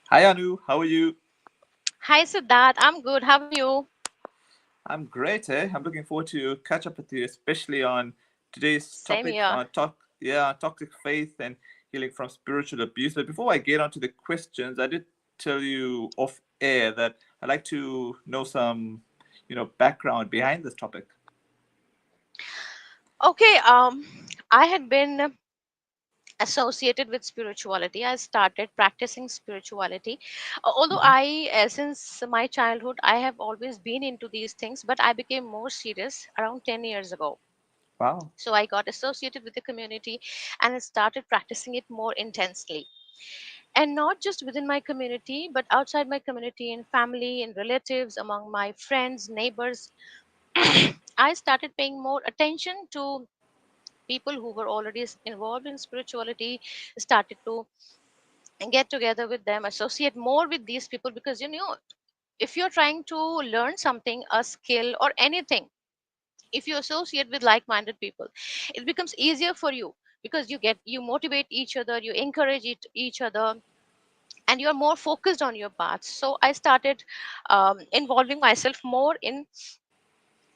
Hi Anu, how are you? Hi Siddharth, I'm good. How are you? I'm great, eh? I'm looking forward to catch up with you, especially on today's Same topic, here. toxic faith and healing from spiritual abuse. But before I get onto the questions, I did tell you off air that I'd like to know some, background behind this topic. Okay, I had been associated with spirituality. I started practicing spirituality. Although Hmm. since my childhood, I have always been into these things, but I became more serious around 10 years ago. Wow. So I got associated with the community and I started practicing it more intensely. And not just within my community, but outside my community, in family, in relatives, among my friends, neighbors. I started paying more attention to people who were already involved in spirituality, started to get together with them, associate more with these people, because if you're trying to learn something, a skill or anything, if you associate with like-minded people, it becomes easier for you, because you motivate each other, you encourage each other, and you're more focused on your path. So I started involving myself more in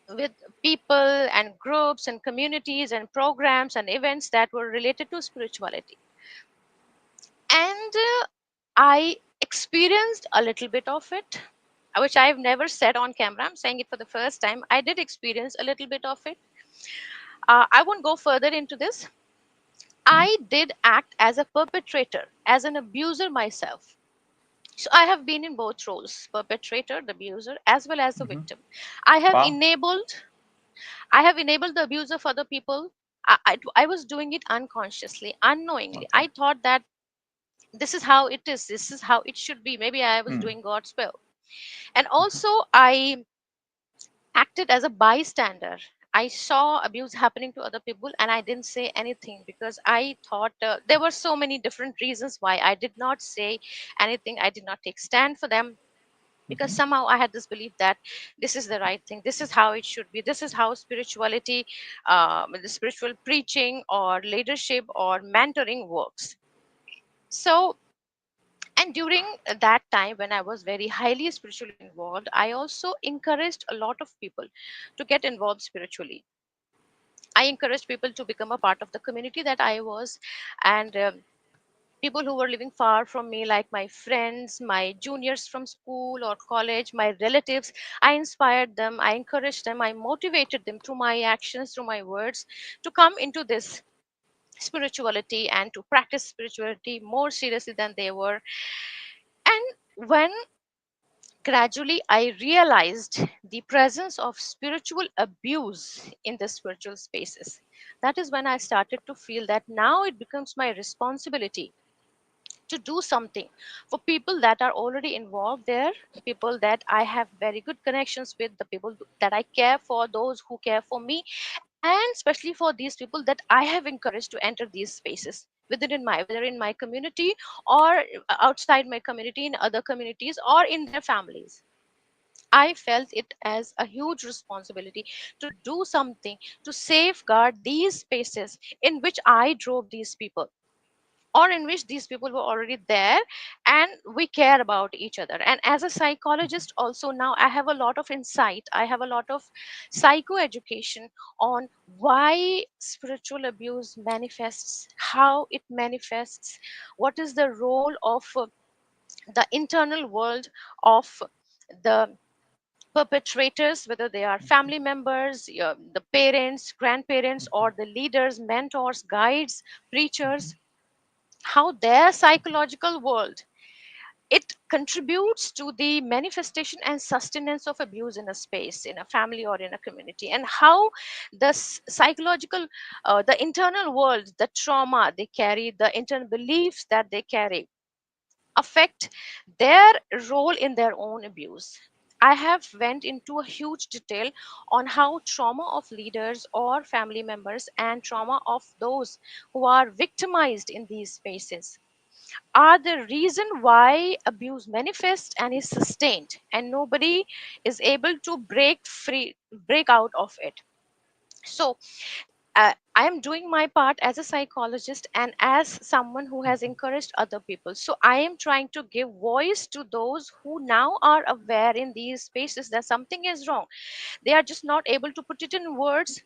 with people and groups and communities and programs and events that were related to spirituality. And I experienced a little bit of it, which I've never said on camera. I'm saying it for the first time. I did experience a little bit of it. I won't go further into this. I did act as a perpetrator, as an abuser myself. So I have been in both roles, perpetrator, the abuser, as well as the Hmm. victim. I have Wow. enabled I have enabled the abuse of other people. I was doing it unconsciously, unknowingly. Okay. I thought that this is how it is, this is how it should be. Maybe I was Hmm. doing God's will. And also, I acted as a bystander. I saw abuse happening to other people and I didn't say anything, because I thought there were so many different reasons why I did not say anything. I did not take stand for them, because Hmm. somehow I had this belief that this is the right thing, this is how it should be, this is how spirituality, the spiritual preaching or leadership or mentoring works. So, and during that time when I was very highly spiritually involved, I also encouraged a lot of people to get involved spiritually. I encouraged people to become a part of the community that I was. And people who were living far from me, like my friends, my juniors from school or college, my relatives, I inspired them, I encouraged them, I motivated them through my actions, through my words, to come into this spirituality and to practice spirituality more seriously than they were. And when gradually I realized the presence of spiritual abuse in the spiritual spaces, that is when I started to feel that now it becomes my responsibility to do something for people that are already involved there, the people that I have very good connections with, the people that I care for, those who care for me, and especially for these people that I have encouraged to enter these spaces within my, whether in my community or outside my community, in other communities or in their families. I felt it as a huge responsibility to do something to safeguard these spaces in which I drove these people, or in which these people were already there, and we care about each other. And as a psychologist also, now I have a lot of insight, I have a lot of psychoeducation on why spiritual abuse manifests, how it manifests, what is the role of the internal world of the perpetrators, whether they are family members, the parents, grandparents, or the leaders, mentors, guides, preachers, how their psychological world, it contributes to the manifestation and sustenance of abuse in a space, in a family or in a community, and how the psychological, the internal world, the trauma they carry, the internal beliefs that they carry, affect their role in their own abuse. I have went into a huge detail on how trauma of leaders or family members and trauma of those who are victimized in these spaces are the reason why abuse manifests and is sustained, and nobody is able to break out of it. So I am doing my part as a psychologist and as someone who has encouraged other people. So I am trying to give voice to those who now are aware in these spaces that something is wrong. They are just not able to put it in words,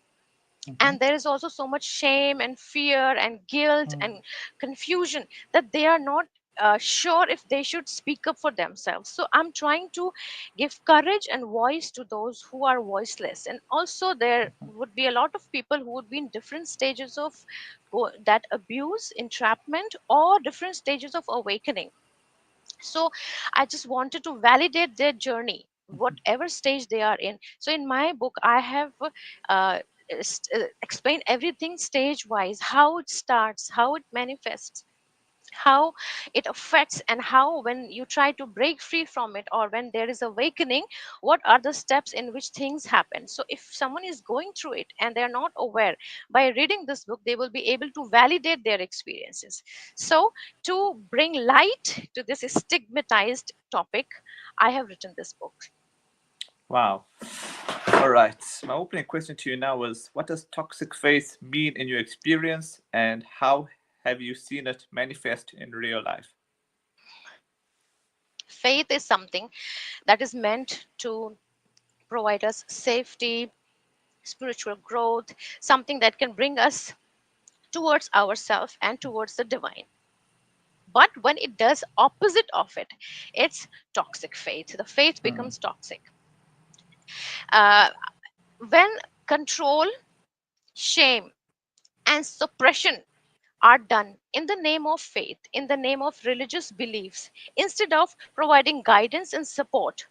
Mhm. and there is also so much shame and fear and guilt Mm. and confusion that they are not sure if they should speak up for themselves. So I'm trying to give courage and voice to those who are voiceless. And also there would be a lot of people who would be in different stages of that abuse, entrapment, or different stages of awakening. So I just wanted to validate their journey, whatever stage they are in. So in my book I have explained everything stage wise, how it starts, how it manifests, how it affects, and how when you try to break free from it, or when there is awakening, what are the steps in which things happen. So if someone is going through it and they're not aware, by reading this book they will be able to validate their experiences. So to bring light to this stigmatized topic, I have written this book. Wow. All right. My opening question to you now was, what does toxic faith mean in your experience, and how have you seen it manifest in real life? Faith is something that is meant to provide us safety, spiritual growth, something that can bring us towards ourselves and towards the divine. But when it does opposite of it, it's toxic faith. The faith Hmm. becomes toxic. uh, when control, shame, and suppression are done in the name of faith, in the name of religious beliefs, instead of providing guidance and support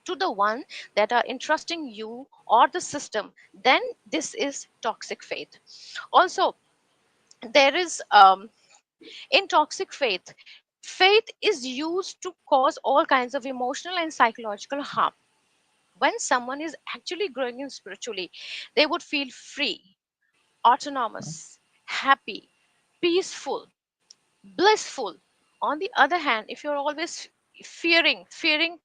to the one that are entrusting you or the system, then this is toxic faith. Also, there is in toxic faith, faith is used to cause all kinds of emotional and psychological harm. When someone is actually growing in spiritually, they would feel free, autonomous, happy, peaceful, blissful. On the other hand, if you're always fearing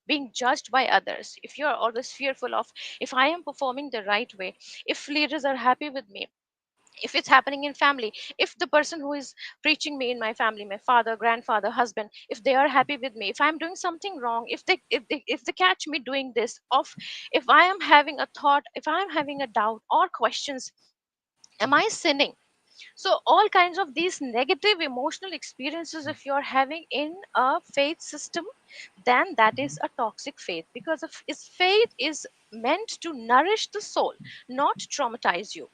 being judged by others, if you're always fearful of if I am performing the right way, if leaders are happy with me, if it's happening in family, if the person who is preaching me in my family, my father, grandfather, husband, if they are happy with me, if I'm doing something wrong, if they catch me doing this, of if I am having a thought, if I am having a doubt or questions, am I sinning? So all kinds of these negative emotional experiences if you're having in a faith system, then that is a toxic faith, because of its faith is meant to nourish the soul, not traumatize you.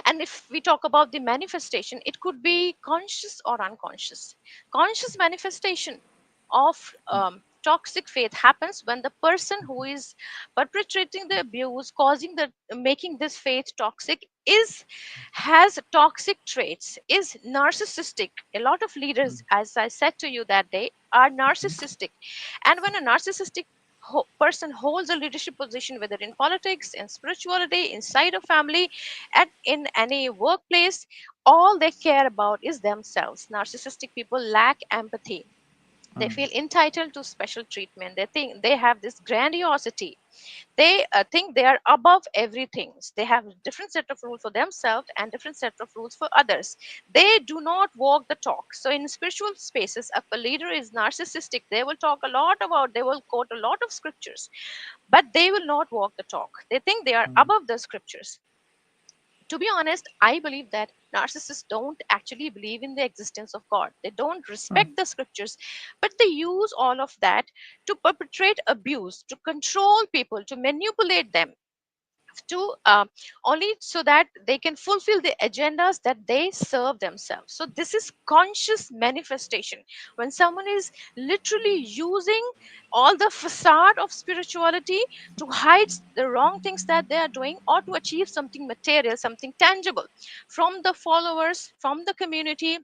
And if we talk about the manifestation, it could be conscious or unconscious. Conscious manifestation of toxic faith happens when the person who is perpetrating the abuse, causing the making this faith toxic, is has toxic traits, is narcissistic. A lot of leaders, as I said to you that day, are narcissistic. And when a narcissistic person holds a leadership position, whether in politics, in spirituality, inside a family, and in any workplace, all they care about is themselves. Narcissistic people lack empathy. They feel entitled to special treatment. They think they have this grandiosity. They think they are above everything. They have a different set of rules for themselves and different set of rules for others. They do not walk the talk. So in spiritual spaces, if a leader is narcissistic, they will talk a lot about, they will quote a lot of scriptures, but they will not walk the talk. They think they are above the scriptures. To be honest, I believe that narcissists don't actually believe in the existence of God. They don't respect the scriptures, but they use all of that to perpetrate abuse, to control people, to manipulate them, to only so that they can fulfill the agendas that they serve themselves. So this is conscious manifestation, when someone is literally using all the facade of spirituality to hide the wrong things that they are doing, or to achieve something material, something tangible from the followers, from the community.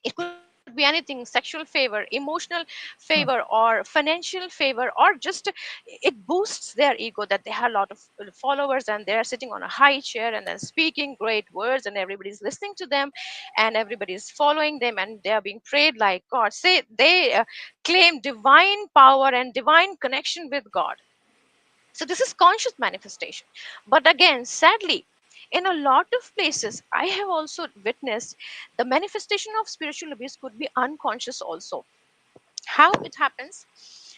It could be anything: sexual favor, emotional favor, or financial favor, or just it boosts their ego that they have a lot of followers and they're sitting on a high chair and then speaking great words and everybody's listening to them and everybody's following them and they are being prayed like God. Say they claim divine power and divine connection with God. So this is conscious manifestation. But again, sadly, In a lot of places, I have also witnessed the manifestation of spiritual abuse could be unconscious also. How it happens?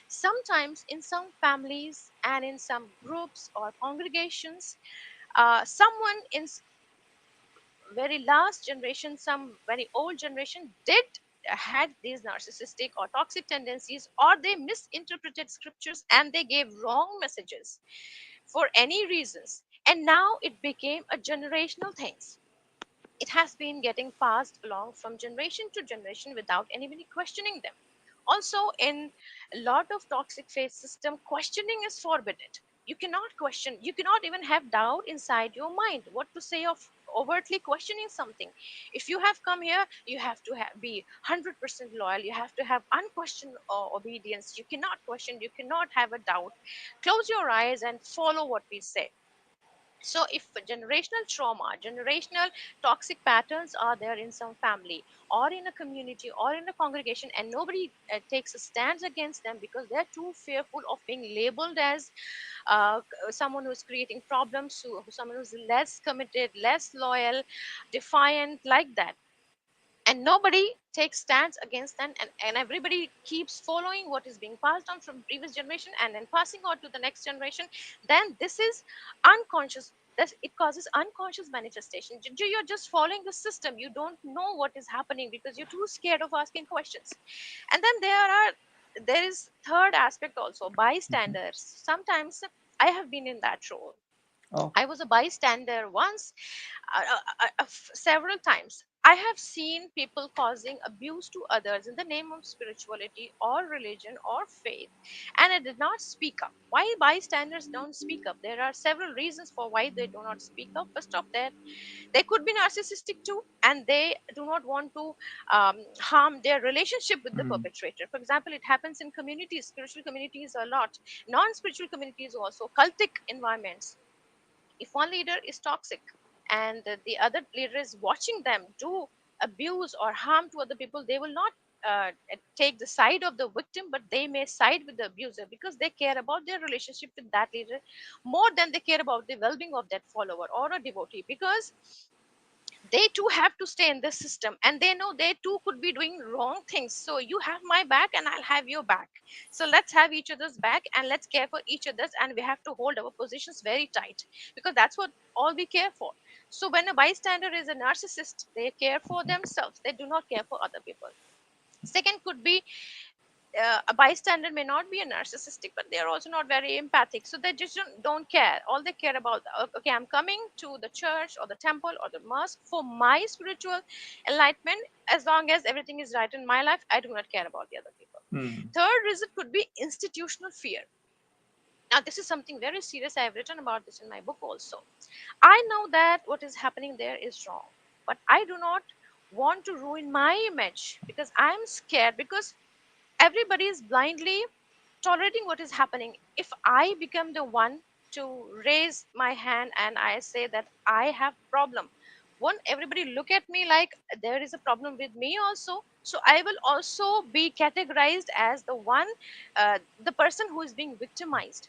Sometimes in some families and in some groups or congregations, someone in very last generation, some very old generation did had these narcissistic or toxic tendencies, or they misinterpreted scriptures and they gave wrong messages for any reasons, and now it became a generational thing. It has been getting passed along from generation to generation without anybody questioning them. Also, in a lot of toxic faith system, questioning is forbidden. You cannot question, you cannot even have doubt inside your mind what to say of overtly questioning something. If you have come here, you have to be 100% loyal, you have to have unquestioned obedience, you cannot question, you cannot have a doubt. Close your eyes and follow what we say. So if generational trauma, generational toxic patterns are there in some family or in a community or in a congregation, and nobody takes a stand against them because they're too fearful of being labeled as someone who's creating problems, someone who's less committed, less loyal, defiant, like that, and nobody takes stands against them, and everybody keeps following what is being passed on from previous generation and then passing on to the next generation, then this is unconscious. It causes unconscious manifestation. You're just following the system, you don't know what is happening because you're too scared of asking questions. And then there is third aspect also, Mhm. bystanders. Sometimes I have been in that role. Oh. I was a bystander once, several times. I have seen people causing abuse to others in the name of spirituality or religion or faith, and I did not speak up. Why bystanders don't speak up? There are several reasons for why they do not speak up. First of that, they could be narcissistic too, and they do not want to harm their relationship with the Mm. perpetrator. For example, it happens in communities, spiritual communities a lot, non-spiritual communities also, cultic environments. If one leader is toxic and the other leader is watching them do abuse or harm to other people, they will not take the side of the victim, but they may side with the abuser because they care about their relationship with that leader more than they care about the well-being of that follower or a devotee, because they too have to stay in this system and they know they too could be doing wrong things. So you have my back and I'll have your back, so let's have each other's back and let's care for each other's, and we have to hold our positions very tight because that's what all we care for. So when a bystander is a narcissist, they care for themselves, they do not care for other people. Second could be a bystander may not be a narcissistic, but they are also not very empathic. So they just don't care. All they care about, okay, I'm coming to the church or the temple or the mosque for my spiritual enlightenment. As long as everything is right in my life, I do not care about the other people. Mm. Third reason could be institutional fear. Now, this is something very serious. I have written about this in my book also. I know that what is happening there is wrong, but I do not want to ruin my image because I'm scared, because everybody is blindly tolerating what is happening. If I become the one to raise my hand and I say that I have problem, won't everybody look at me like there is a problem with me also? So I will also be categorized as the one, the person who is being victimized.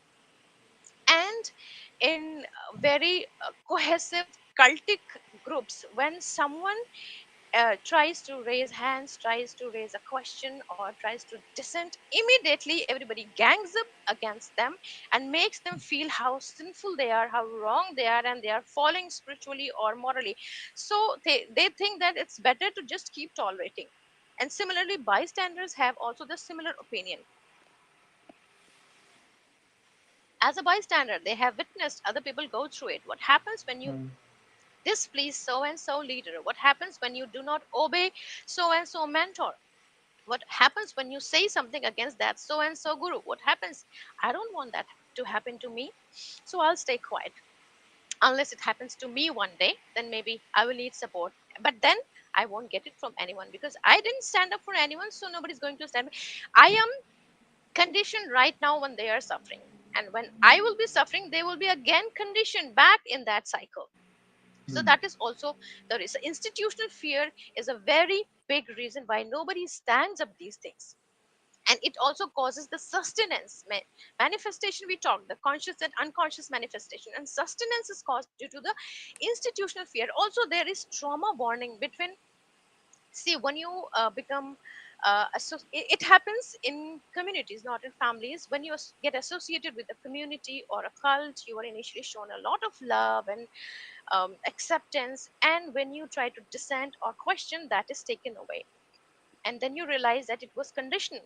And in very cohesive cultic groups, when someone tries to raise hands, tries to raise a question, or tries to dissent, immediately everybody gangs up against them and makes them feel how sinful they are, how wrong they are, and they are falling spiritually or morally. So they think that it's better to just keep tolerating. And similarly, bystanders have also the similar opinion. As a bystander, they have witnessed other people go through it. What happens when you Mm. displease so and so leader? What happens when you do not obey so and so mentor? What happens when you say something against that so and so guru? What happens? I don't want that to happen to me, so I'll stay quiet. Unless it happens to me one day, then maybe I will need support, but then I won't get it from anyone because I didn't stand up for anyone, so nobody's going to stand. I am conditioned right now when they are suffering, and when I will be suffering, they will be again conditioned back in that cycle. So Mm. that is also the reason. Institutional fear is a very big reason why nobody stands up these things. And it also causes the sustenance manifestation. We talked the conscious and unconscious manifestation, and sustenance is caused due to the institutional fear. Also, there is trauma bonding between. See, when you become it happens in communities, not in families. When you get associated with a community or a cult, you are initially shown a lot of love and acceptance, and when you try to dissent or question, that is taken away, and then you realize that it was conditional,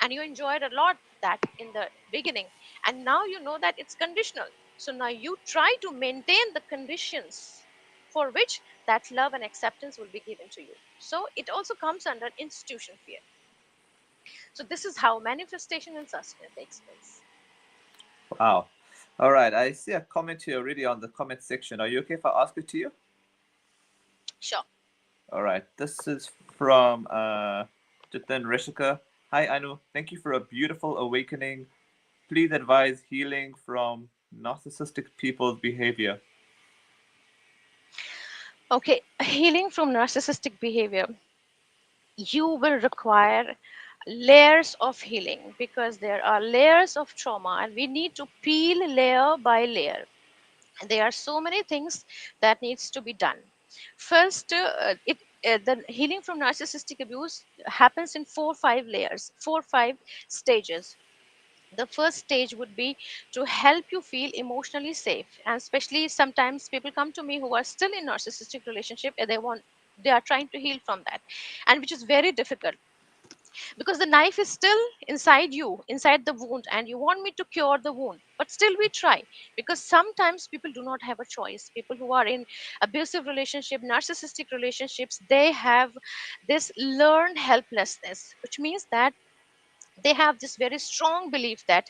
and you enjoyed a lot that in the beginning, and now you know that it's conditional. So now you try to maintain the conditions for which that love and acceptance will be given to you. So it also comes under institution fear. So this is how manifestation and sustenance takes place. Wow. All right. I see a comment here already on the comment section. Are you okay if I ask it to you? Sure. All right. This is from Jitin Rishika. Hi, Anu. Thank you for a beautiful awakening. Please advise healing from narcissistic people's behavior. Okay, healing from narcissistic behavior, you will require layers of healing, because there are layers of trauma and we need to peel layer by layer. There are so many things that needs to be done. First, the healing from narcissistic abuse happens in 4 5 layers, 4 5 stages. The first stage would be to help you feel emotionally safe, and especially sometimes people come to me who are still in narcissistic relationship and they are trying to heal from that, and which is very difficult, because the knife is still inside you, inside the wound, and you want me to cure the wound, but still we try, because sometimes people do not have a choice. People who are in abusive relationship, narcissistic relationships, they have this learned helplessness, which means that they have this very strong belief that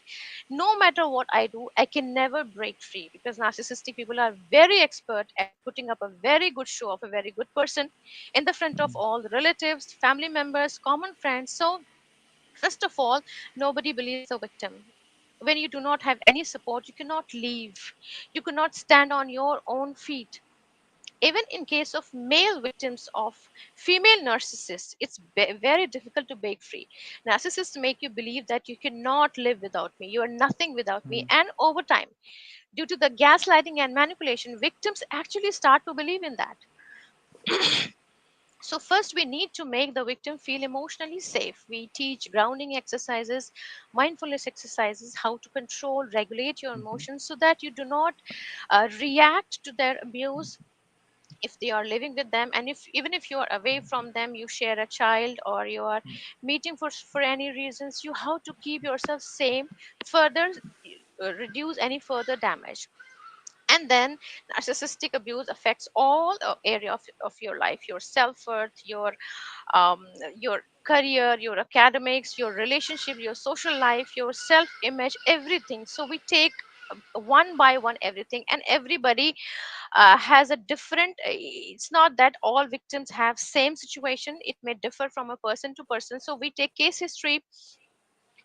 no matter what I do, I can never break free, because narcissistic people are very expert at putting up a very good show of a very good person in the front of all the relatives, family members, common friends. So first of all, nobody believes the victim. When you do not have any support, you cannot leave. You cannot stand on your own feet. Even in case of male victims of female narcissists, it's very difficult to break free. Narcissists make you believe that you cannot live without me, you are nothing without me. Mm, And over time, due to the gaslighting and manipulation, victims actually start to believe in that. So, first, we need to make the victim feel emotionally safe. We teach grounding exercises, mindfulness exercises, how to control, regulate your mhm, emotions so that you do not react to their abuse if they are living with them. And if even if you are away from them, you share a child or you are meeting for any reasons, you how to keep yourself sane, further reduce any further damage. And then narcissistic abuse affects all area of your life, your self-worth, um, your career, your academics, your relationship, your social life, your self-image, everything. So we take one by one everything, and everybody has a different it's not that all victims have same situation, it may differ from a person to person. So we take case history,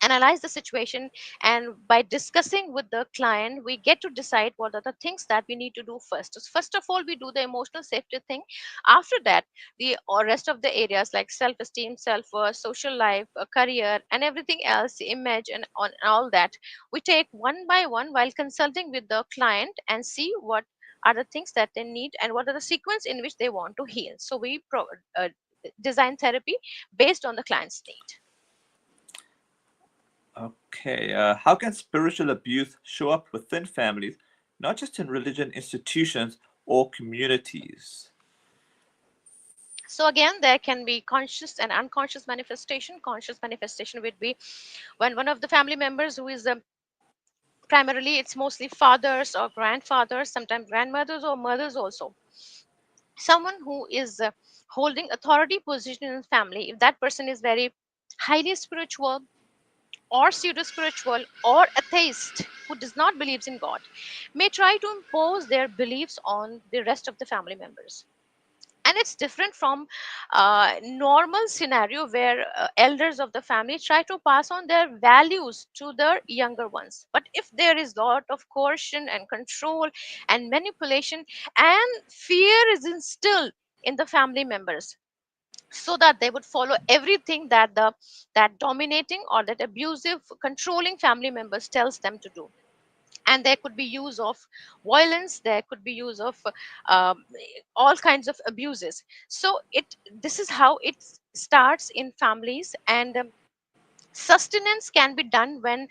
analyze the situation, and by discussing with the client, we get to decide what are the things that we need to do first. So first of all, we do the emotional safety thing. After that, the or rest of the areas like self-esteem, self-worth, social life, career, and everything else, image, and on all that, we take one by one while consulting with the client and see what are the things that they need and what are the sequence in which they want to heal. So we design therapy based on the client's need. okay. How can spiritual abuse show up within families, not just in religion institutions or communities? So again, there can be conscious and unconscious manifestation. Conscious manifestation would be when one of the family members who is primarily it's mostly fathers or grandfathers, sometimes grandmothers or mothers also. Someone who is holding authority position in the family, if that person is very highly spiritual or pseudo spiritual or atheist who does not believes in God, may try to impose their beliefs on the rest of the family members. And it's different from normal scenario where elders of the family try to pass on their values to their younger ones. But if there is lot of coercion and control and manipulation and fear is instilled in the family members, so that they would follow everything that the that dominating or that abusive controlling family members tells them to do. And there could be use of violence, there could be use of um, all kinds of abuses. So it this is how it starts in families. And sustenance can be done when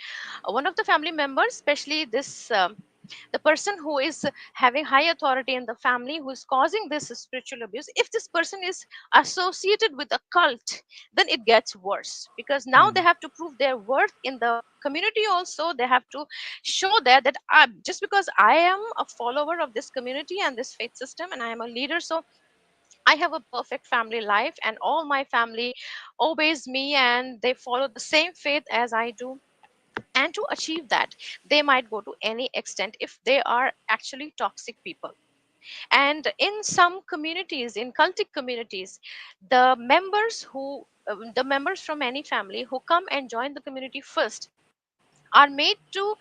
one of the family members, especially this the person who is having high authority in the family, who is causing this spiritual abuse, if this person is associated with a cult, then it gets worse, because now they Mm. have to prove their worth in the community. Also they have to show there that just because I am a follower of this community and this faith system and I am a leader, so I have a perfect family life and all my family obeys me and they follow the same faith as I do. And to achieve that, they might go to any extent if they are actually toxic people. And in some communities, in cultic communities, the members from any family who come and join the community first are made to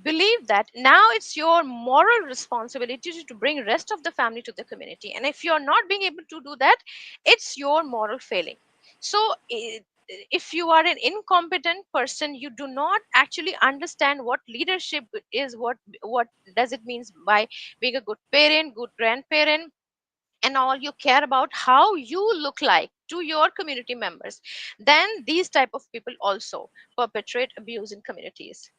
believe that now it's your moral responsibility to bring rest of the family to the community, and if you're not being able to do that, it's your moral failing. So if you are an incompetent person, you do not actually understand what leadership is, what does it means by being a good parent, good grandparent, and all. You care about how you look like to your community members, then these type of people also perpetrate abuse in communities,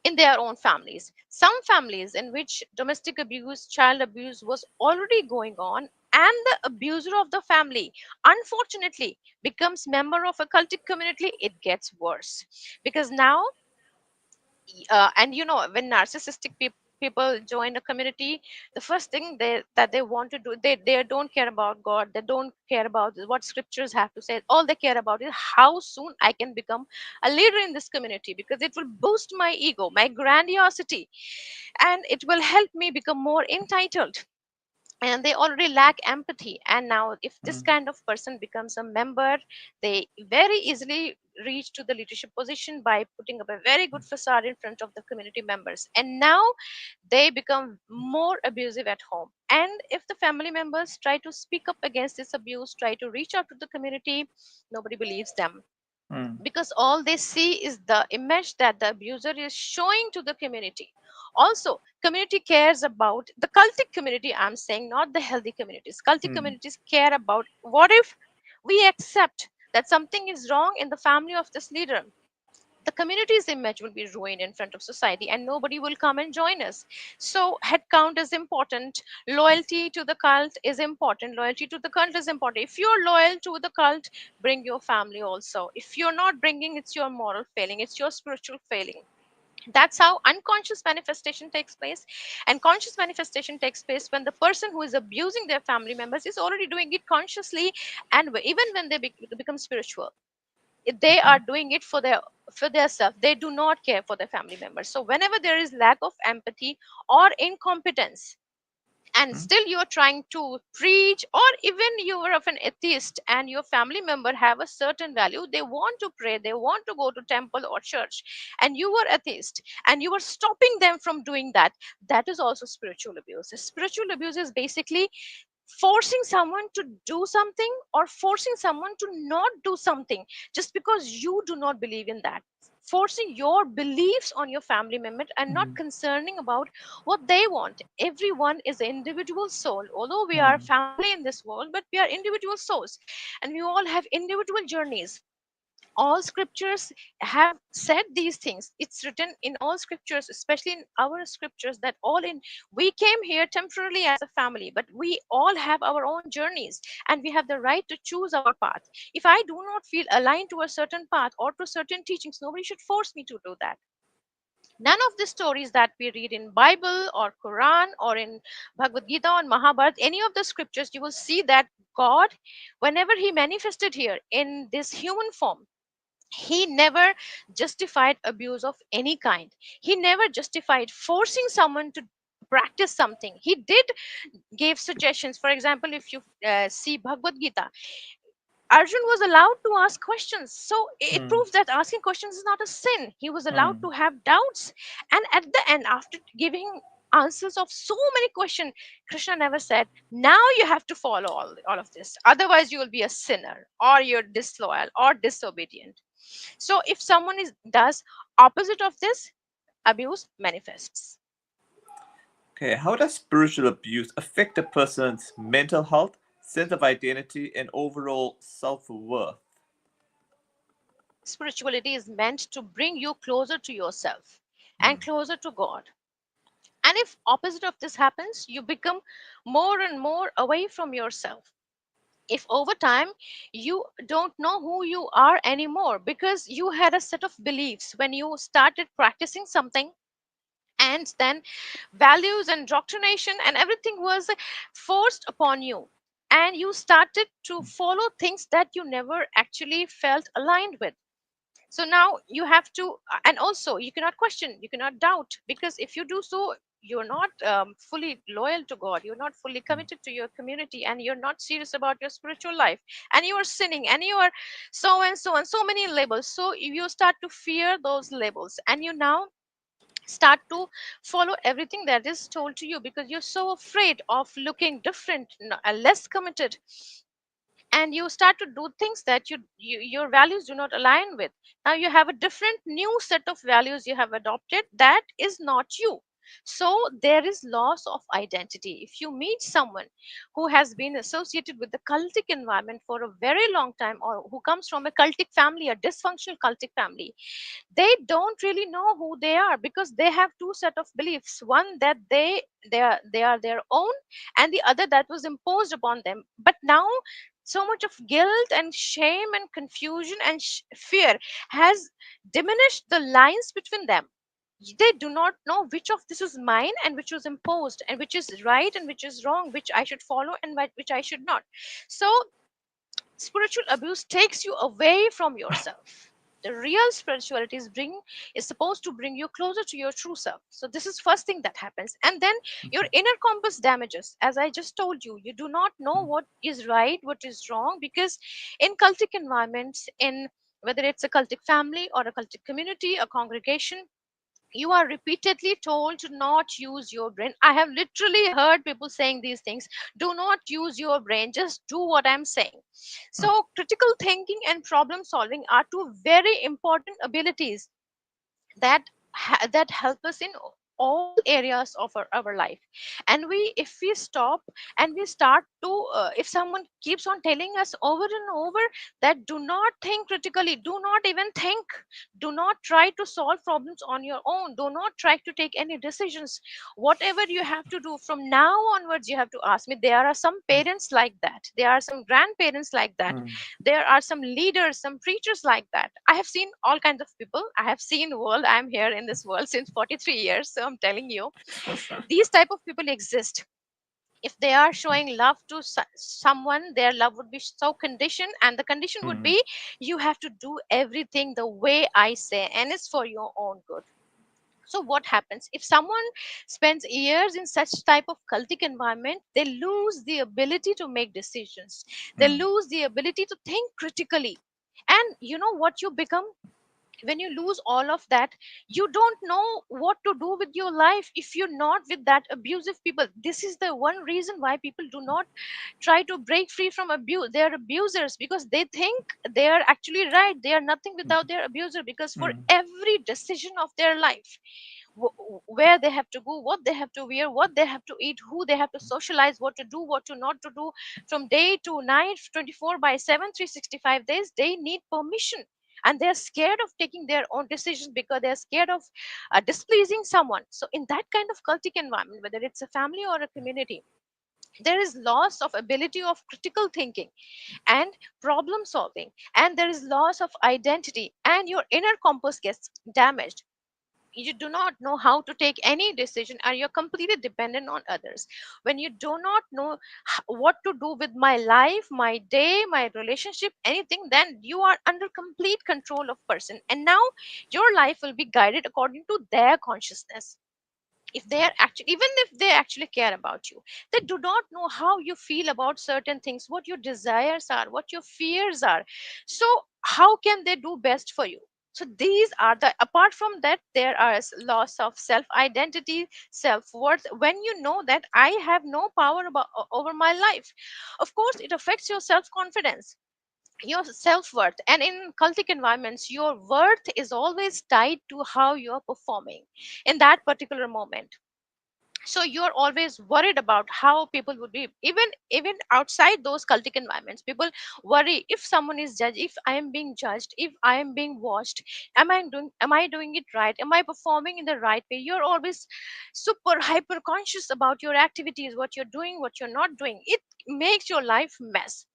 in their own families. Some families in which domestic abuse, child abuse was already going on, and the abuser of the family unfortunately becomes member of a cultic community, it gets worse. Because now, and you know, when narcissistic people join a community, the first thing that they want to do, they don't care about God, they don't care about what scriptures have to say. All they care about is how soon I can become a leader in this community, because it will boost my ego, my grandiosity, and it will help me become more entitled. And they already lack empathy, and now if this Mm. kind of person becomes a member, they very easily reach to the leadership position by putting up a very good facade in front of the community members, and now they become more abusive at home. And if the family members try to speak up against this abuse, try to reach out to the community, nobody believes them, Mm. because all they see is the image that the abuser is showing to the community. Also, community cares about the cultic community, I'm saying, not the healthy communities. Cultic Mm. communities care about, what if we accept that something is wrong in the family of this leader? The community's image will be ruined in front of society and nobody will come and join us. So head count is important, loyalty to the cult is important, loyalty to the cult is important. If you're loyal to the cult, bring your family also. If you're not bringing, it's your moral failing, it's your spiritual failing. That's how unconscious manifestation takes place. And conscious manifestation takes place when the person who is abusing their family members is already doing it consciously, and even when they become spiritual, they are doing it for their self. They do not care for their family members. So whenever there is lack of empathy or incompetence, and Mm. still you are trying to preach, or even you are of an atheist and your family member have a certain value, they want to pray, they want to go to temple or church, and you were atheist and you were stopping them from doing that, that is also spiritual abuse. Spiritual abuse is basically forcing someone to do something or forcing someone to not do something just because you do not believe in that, forcing your beliefs on your family member and not Mm. concerning about what they want. Everyone is an individual soul, although we are Mm. family in this world, but we are individual souls, and we all have individual journeys. All scriptures have said these things. It's written in all scriptures, especially in our scriptures, that all in we came here temporarily as a family, but we all have our own journeys and we have the right to choose our path. If I do not feel aligned to a certain path or to certain teachings, nobody should force me to do that. None of the stories that we read in Bible or Quran or in Bhagavad Gita or Mahabharata, any of the scriptures, you will see that God, whenever he manifested here in this human form, he never justified abuse of any kind. He never justified forcing someone to practice something. He did give suggestions. For example, if you see Bhagavad Gita, Arjun was allowed to ask questions. So it Mm. proves that asking questions is not a sin. He was allowed Mm. to have doubts. And at the end, after giving answers of so many questions. Krishna never said, now you have to follow all of this. Otherwise, you will be a sinner, or you're disloyal or disobedient. So if someone does opposite of this, abuse manifests. Okay, how does spiritual abuse affect a person's mental health, sense of identity, and overall self worth? Spirituality is meant to bring you closer to yourself and closer to God. And if opposite of this happens, you become more and more away from yourself. If over time you don't know who you are anymore because you had a set of beliefs when you started practicing something, and then values and doctrination and everything was forced upon you, and you started to follow things that you never actually felt aligned with. So now you have to, and also you cannot question, you cannot doubt, because if you do so, you're not fully loyal to God, you're not fully committed to your community, and you're not serious about your spiritual life, and you are sinning, and you are so and so, and so many labels. So you start to fear those labels, and you now start to follow everything that is told to you because you're so afraid of looking different, less committed, and you start to do things that your values do not align with. Now you have a different new set of values you have adopted that is not you. So there is loss of identity. If you meet someone who has been associated with the cultic environment for a very long time, or who comes from a cultic family, a dysfunctional cultic family, they don't really know who they are because they have two set of beliefs, one that they are their own, and the other that was imposed upon them. But now so much of guilt and shame and confusion and fear has diminished the lines between them. They do not know which of this is mine and which was imposed, and which is right and which is wrong, which I should follow and which I should not. So spiritual abuse takes you away from yourself. The real spirituality is supposed to bring you closer to your true self. So this is first thing that happens, and then your inner compass damages. As I just told you, you do not know what is right, what is wrong, because in cultic environments, in whether it's a cultic family or a cultic community, a congregation, you are repeatedly told to not use your brain. I have literally heard people saying these things. Do not use your brain, just do what I'm saying. So critical thinking and problem solving are two very important abilities that that help us in all areas of our life. And if we stop and we start to if someone keeps on telling us over and over that do not think critically, do not even think, do not try to solve problems on your own, do not try to take any decisions, whatever you have to do from now onwards, you have to ask me. There are some parents like that, there are some grandparents like that, there are some leaders, some preachers like that. I have seen all kinds of people, I have seen the world. I'm here in this world since 43 years, so I'm telling you, these type of people exist. If they are showing love to someone, their love would be so conditioned, and the condition would be you have to do everything the way I say, and it's for your own good. So what happens if someone spends years in such type of cultic environment? They lose the ability to make decisions, they lose the ability to think critically. And you know what you become when you lose all of that? You don't know what to do with your life if you're not with that abusive people. This is the one reason why people do not try to break free from abuse, their abusers, because they think they are actually right, they are nothing without their abuser. Because for every decision of their life, where they have to go, what they have to wear, what they have to eat, who they have to socialize, what to do, what to not to do, from day to night, 24 by 7, 365 days, they need permission. And they're scared of taking their own decisions because they're scared of displeasing someone. So in that kind of cultic environment, whether it's a family or a community, there is loss of ability of critical thinking and problem solving, and there is loss of identity, and your inner compass gets damaged. You do not know how to take any decision, and you're completely dependent on others. When you do not know what to do with my life, my day, my relationship, anything, then you are under complete control of person, and now your life will be guided according to their consciousness. If they are actually, even if they actually care about you, they do not know how you feel about certain things, what your desires are, what your fears are. So how can they do best for you? So these are the, apart from that, there are loss of self identity, self worth. When you know that I have no power about, over my life, of course it affects your self confidence, your self worth. And in cultic environments, your worth is always tied to how you're performing in that particular moment. So you're always worried about how people would be, even outside those cultic environments, people worry if someone is judged, if I am being judged, if I am being watched, am I doing it right, am I performing in the right way. You're always super hyper conscious about your activities, what you're doing, what you're not doing. It makes your life mess,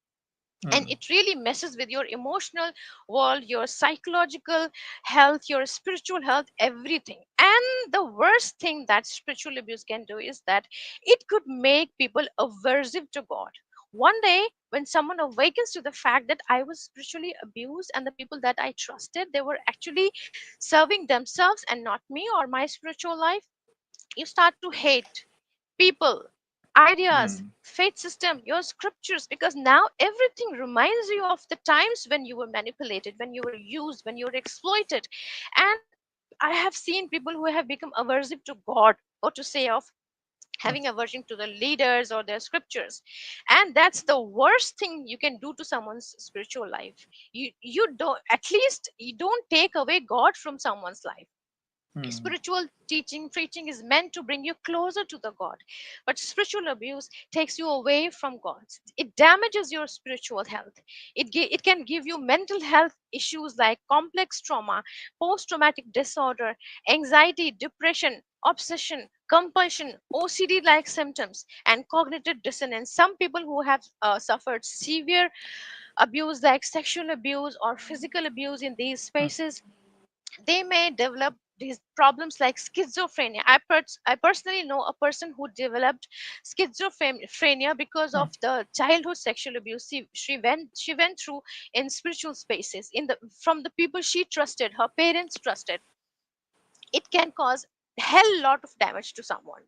and Mm. it really messes with your emotional world, your psychological health, your spiritual health, everything. And the worst thing that spiritual abuse can do is that it could make people aversive to God. One day when someone awakens to the fact that I was spiritually abused, and the people that I trusted, they were actually serving themselves and not me or my spiritual life, you start to hate people, ideas, Mm. faith system, your scriptures, because now everything reminds you of the times when you were manipulated, when you were used, when you were exploited. And I have seen people who have become aversive to God, or to say of having aversion to the leaders or their scriptures. And that's the worst thing you can do to someone's spiritual life. You don't, at least you don't take away God from someone's life. Mm. Spiritual teaching, preaching is meant to bring you closer to the God, but spiritual abuse takes you away from God. It damages your spiritual health. It can give you mental health issues like complex trauma, post traumatic disorder, anxiety, depression, obsession, compulsion, OCD like symptoms, and cognitive dissonance. Some people who have suffered severe abuse like sexual abuse or physical abuse in these spaces, they may develop these problems like schizophrenia. I personally know a person who developed schizophrenia because of the childhood sexual abuse she went through in spiritual spaces, in the from the people she trusted, her parents trusted. It can cause hell lot of damage to someone.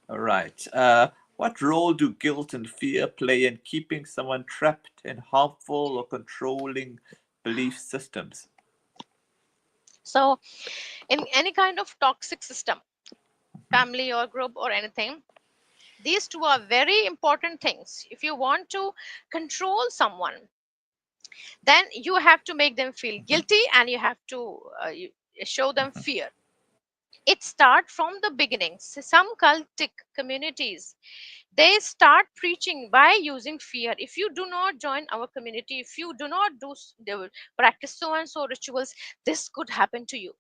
All right. What role do guilt and fear play in keeping someone trapped in harmful or controlling belief systems? So in any kind of toxic system, family or group or anything, these two are very important things. If you want to control someone, then you have to make them feel guilty, and you have to show them fear. It starts from the beginning. Some cultic communities, they start preaching by using fear. If you do not join our community, if you do not practice so and so rituals, this could happen to you.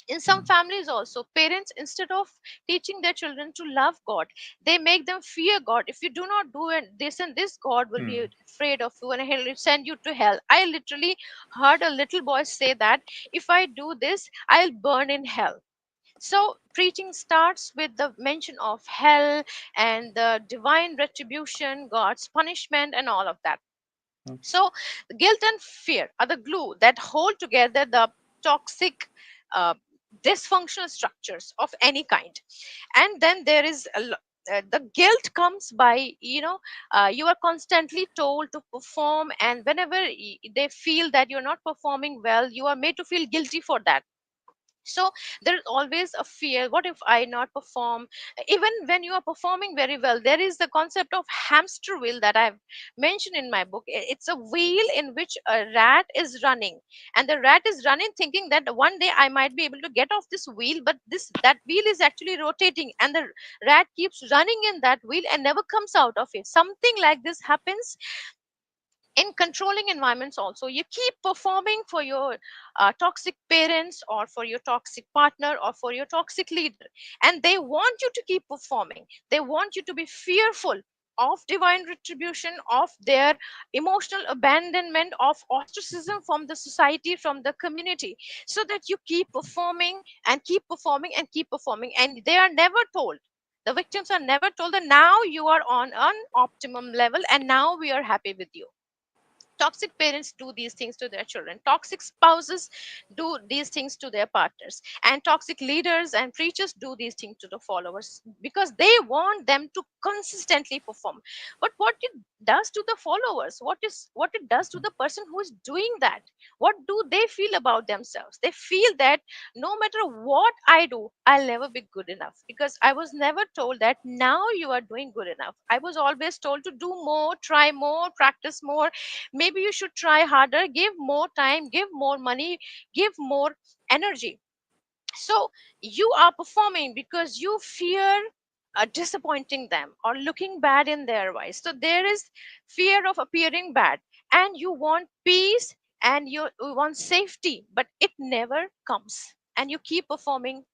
In some Mm. families also, parents, instead of teaching their children to love God, they make them fear God. If you do not do this and this, God will be Mm. afraid of you and he'll send you to hell. I literally heard a little boy say that if I do this, I'll burn in hell. So preaching starts with the mention of hell and the divine retribution, God's punishment, and all of that. Mm. So guilt and fear are the glue that hold together the toxic, uh, dysfunctional structures of any kind. And then there is the guilt comes by, you are constantly told to perform, and whenever they feel that you're not performing well, you are made to feel guilty for that. So there is always a fear, what if I not perform. Even when you are performing very well, there is the concept of hamster wheel that I've mentioned in my book. It's a wheel in which a rat is running, and the rat is running thinking that one day I might be able to get off this wheel, but this that wheel is actually rotating, and the rat keeps running in that wheel and never comes out of it. Something like this happens in controlling environments also. You keep performing for your toxic parents, or for your toxic partner, or for your toxic leader, and they want you to keep performing. They want you to be fearful of divine retribution, of their emotional abandonment, of ostracism from the society, from the community, so that you keep performing and keep performing and keep performing. And they are never told, the victims are never told that now you are on an optimum level and now we are happy with you. Toxic parents do these things to their children. Toxic spouses do these things to their partners. And toxic leaders and preachers do these things to the followers because they want them to consistently perform. But what it does to the followers, what it does to the person who is doing that, what do they feel about themselves? They feel that no matter what I do, I'll never be good enough, because I was never told that now you are doing good enough. I was always told to do more, try more, practice more. Maybe you should try harder, give more time, give more money, give more energy. So you are performing because you fear disappointing them or looking bad in their eyes. So there is fear of appearing bad, and you want peace and you want safety, but it never comes, and you keep performing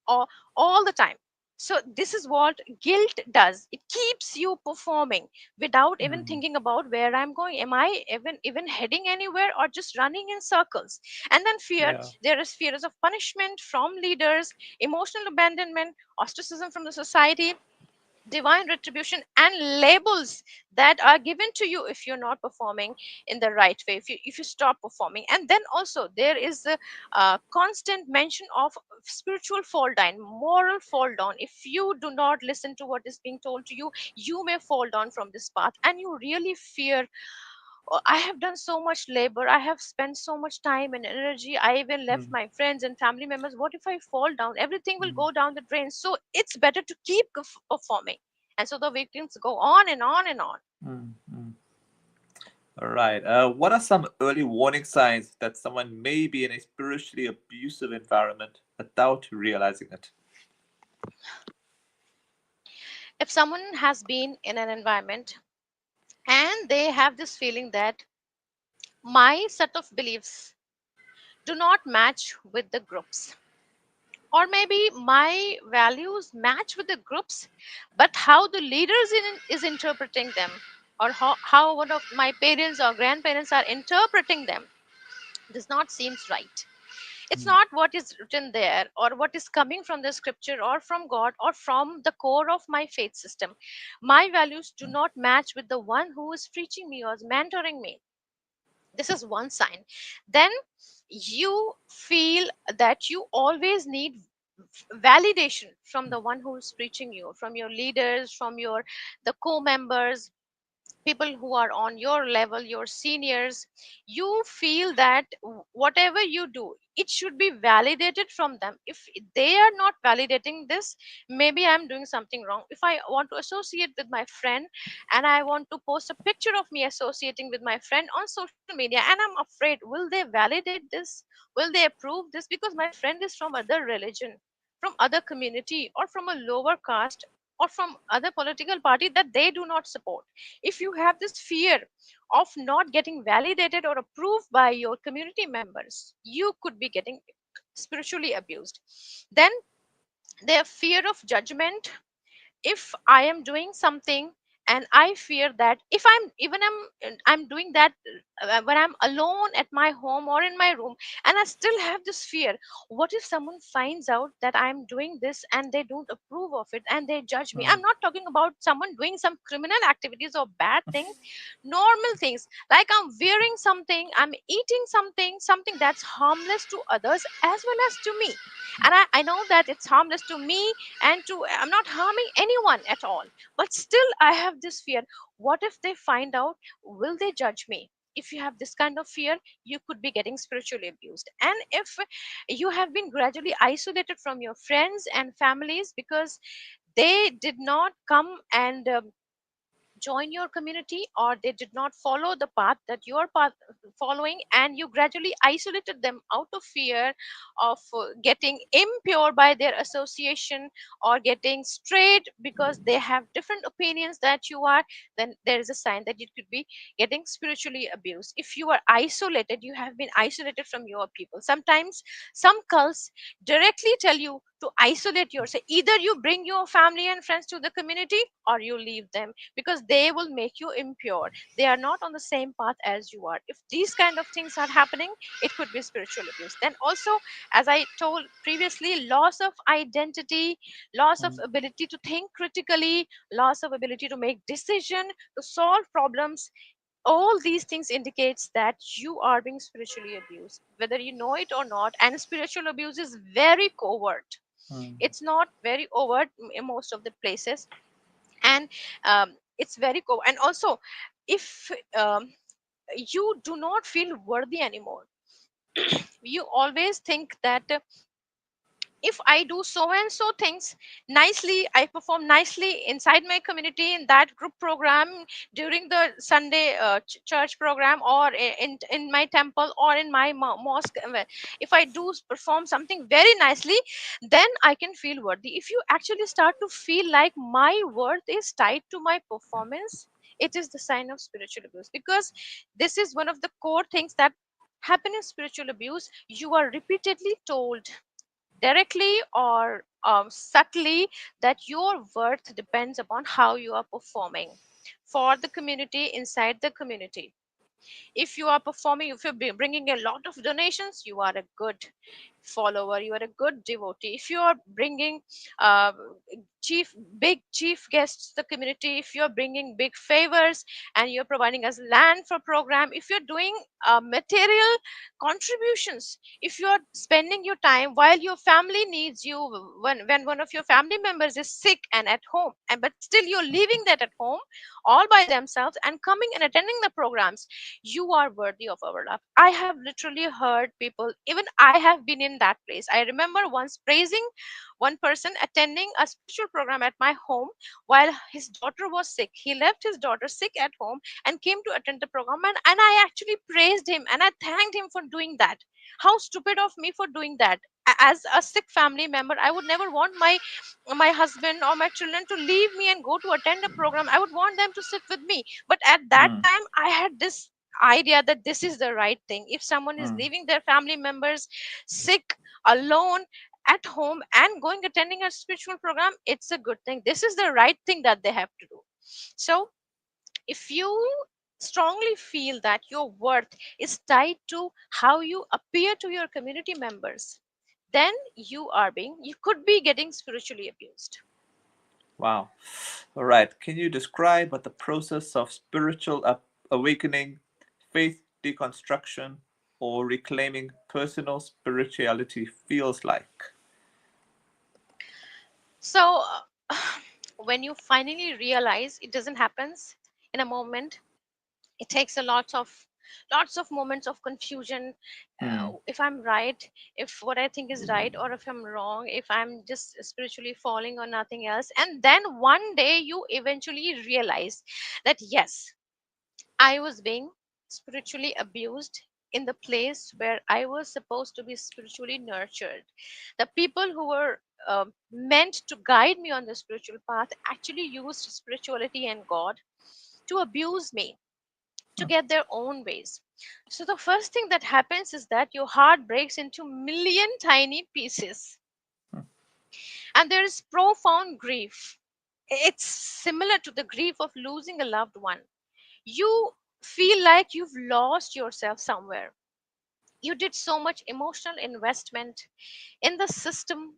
all the time. So this is what guilt does. It keeps you performing without even Mm. thinking about where I'm going. Am I even heading anywhere, or just running in circles? And then fear, Yeah. there is fears of punishment from leaders, emotional abandonment, ostracism from the society, divine retribution, and labels that are given to you if you're not performing in the right way, if you stop performing. And then also there is a constant mention of spiritual fall down, moral fall down. If you do not listen to what is being told to you, you may fall down from this path, and you really fear, "Oh, I have done so much labor, I have spent so much time and energy, I even left Mm. my friends and family members. What if I fall down? Everything will Mm. go down the drain. So it's better to keep performing." And so the victims go on and on and on. Mm. Mm. All right. What are some early warning signs that someone may be in a spiritually abusive environment without realizing it? If someone has been in an environment and they have this feeling that my set of beliefs do not match with the groups, or maybe my values match with the groups, but how the leaders is interpreting them, or how one of my parents or grandparents are interpreting them, does not seems right. It's Mm. not what is written there, or what is coming from the scripture, or from God, or from the core of my faith system. My values do not match with the one who is preaching me or is mentoring me. This is one sign. Then you feel that you always need validation from the one who is preaching you, from your leaders, from your the co-members, people who are on your level, your seniors. You feel that whatever you do, it should be validated from them. If they are not validating this, maybe I'm doing something wrong. If I want to associate with my friend, and I want to post a picture of me associating with my friend on social media, and I'm afraid, will they validate this, will they approve this, because my friend is from other religion, from other community, or from a lower caste, or from other political party that they do not support. If you have this fear of not getting validated or approved by your community members, you could be getting spiritually abused. Then their fear of judgment. If I am doing something, and I fear that if I'm doing that when I'm alone at my home or in my room, and I still have this fear, what if someone finds out that I'm doing this and they don't approve of it and they judge me? Mm. I'm not talking about someone doing some criminal activities or bad things, normal things, like I'm wearing something, I'm eating something, something that's harmless to others as well as to me. And I know that it's harmless to me, and to I'm not harming anyone at all, but still I have this fear. What if they find out? Will they judge me? If you have this kind of fear, you could be getting spiritually abused. And if you have been gradually isolated from your friends and families because they did not come and join your community, or they did not follow the path that you are following, and you gradually isolated them out of fear of getting impure by their association, or getting straight because they have different opinions that you are, then there is a sign that you could be getting spiritually abused. If you are isolated, you have been isolated from your people. Sometimes some cults directly tell you to isolate yourself. Either you bring your family and friends to the community, or you leave them, because they will make you impure. They are not on the same path as you are. If these kind of things are happening, it could be spiritual abuse. Then also, as I told previously, loss of identity, loss of Mm. ability to think critically, loss of ability to make decision, to solve problems. All these things indicates that you are being spiritually abused, whether you know it or not. And spiritual abuse is very covert. Mm. It's not very overt in most of the places. And it's very and also, if you do not feel worthy anymore, you always think that if I do so and so things nicely, I perform nicely inside my community in that group program, during the Sunday church program, or in my temple, or in my mosque, if I do perform something very nicely, then I can feel worthy. If you actually start to feel like my worth is tied to my performance, it is the sign of spiritual abuse. Because this is one of the core things that happen in spiritual abuse. You are repeatedly told, directly or subtly, that your worth depends upon how you are performing for the community, inside the community. If you are performing, if you're bringing a lot of donations, you are a good follower, you are a good devotee. If you are bringing uh, chief big chief guests to the community, if you're bringing big favors and you're providing us land for program, if you're doing material contributions, if you're spending your time while your family needs you, when one of your family members is sick and at home, and but still you're leaving that at home all by themselves and coming and attending the programs, you are worthy of our love. I have literally heard people, even I have been in that place. I remember once praising one person attending a spiritual program at my home while his daughter was sick. He left his daughter sick at home and came to attend the program, and I actually praised him and I thanked him for doing that. How stupid of me for doing that. As a sick family member, I would never want my husband or my children to leave me and go to attend a program. I would want them to sit with me. But at that Mm. time, I had this idea that this is the right thing. If someone is Mm. leaving their family members sick, alone, at home, and going attending a spiritual program, it's a good thing. This is the right thing that they have to do. So if you strongly feel that your worth is tied to how you appear to your community members, then you could be getting spiritually abused. Wow. All right. Can you describe what the process of spiritual awakening, faith deconstruction, or reclaiming personal spirituality feels like? So when you finally realize it doesn't happen in a moment, it takes a lots of moments of confusion. Hmm. If I'm right, if what I think is right, or if I'm wrong, if I'm just spiritually falling or nothing else, and then one day you eventually realize that yes, I was being spiritually abused in the place where I was supposed to be spiritually nurtured. The people who were meant to guide me on the spiritual path actually used spirituality and God to abuse me, to get their own ways. So the first thing that happens is that your heart breaks into million tiny pieces, and there is profound grief. It's similar to the grief of losing a loved one. You feel like you've lost yourself somewhere. You did so much emotional investment in the system,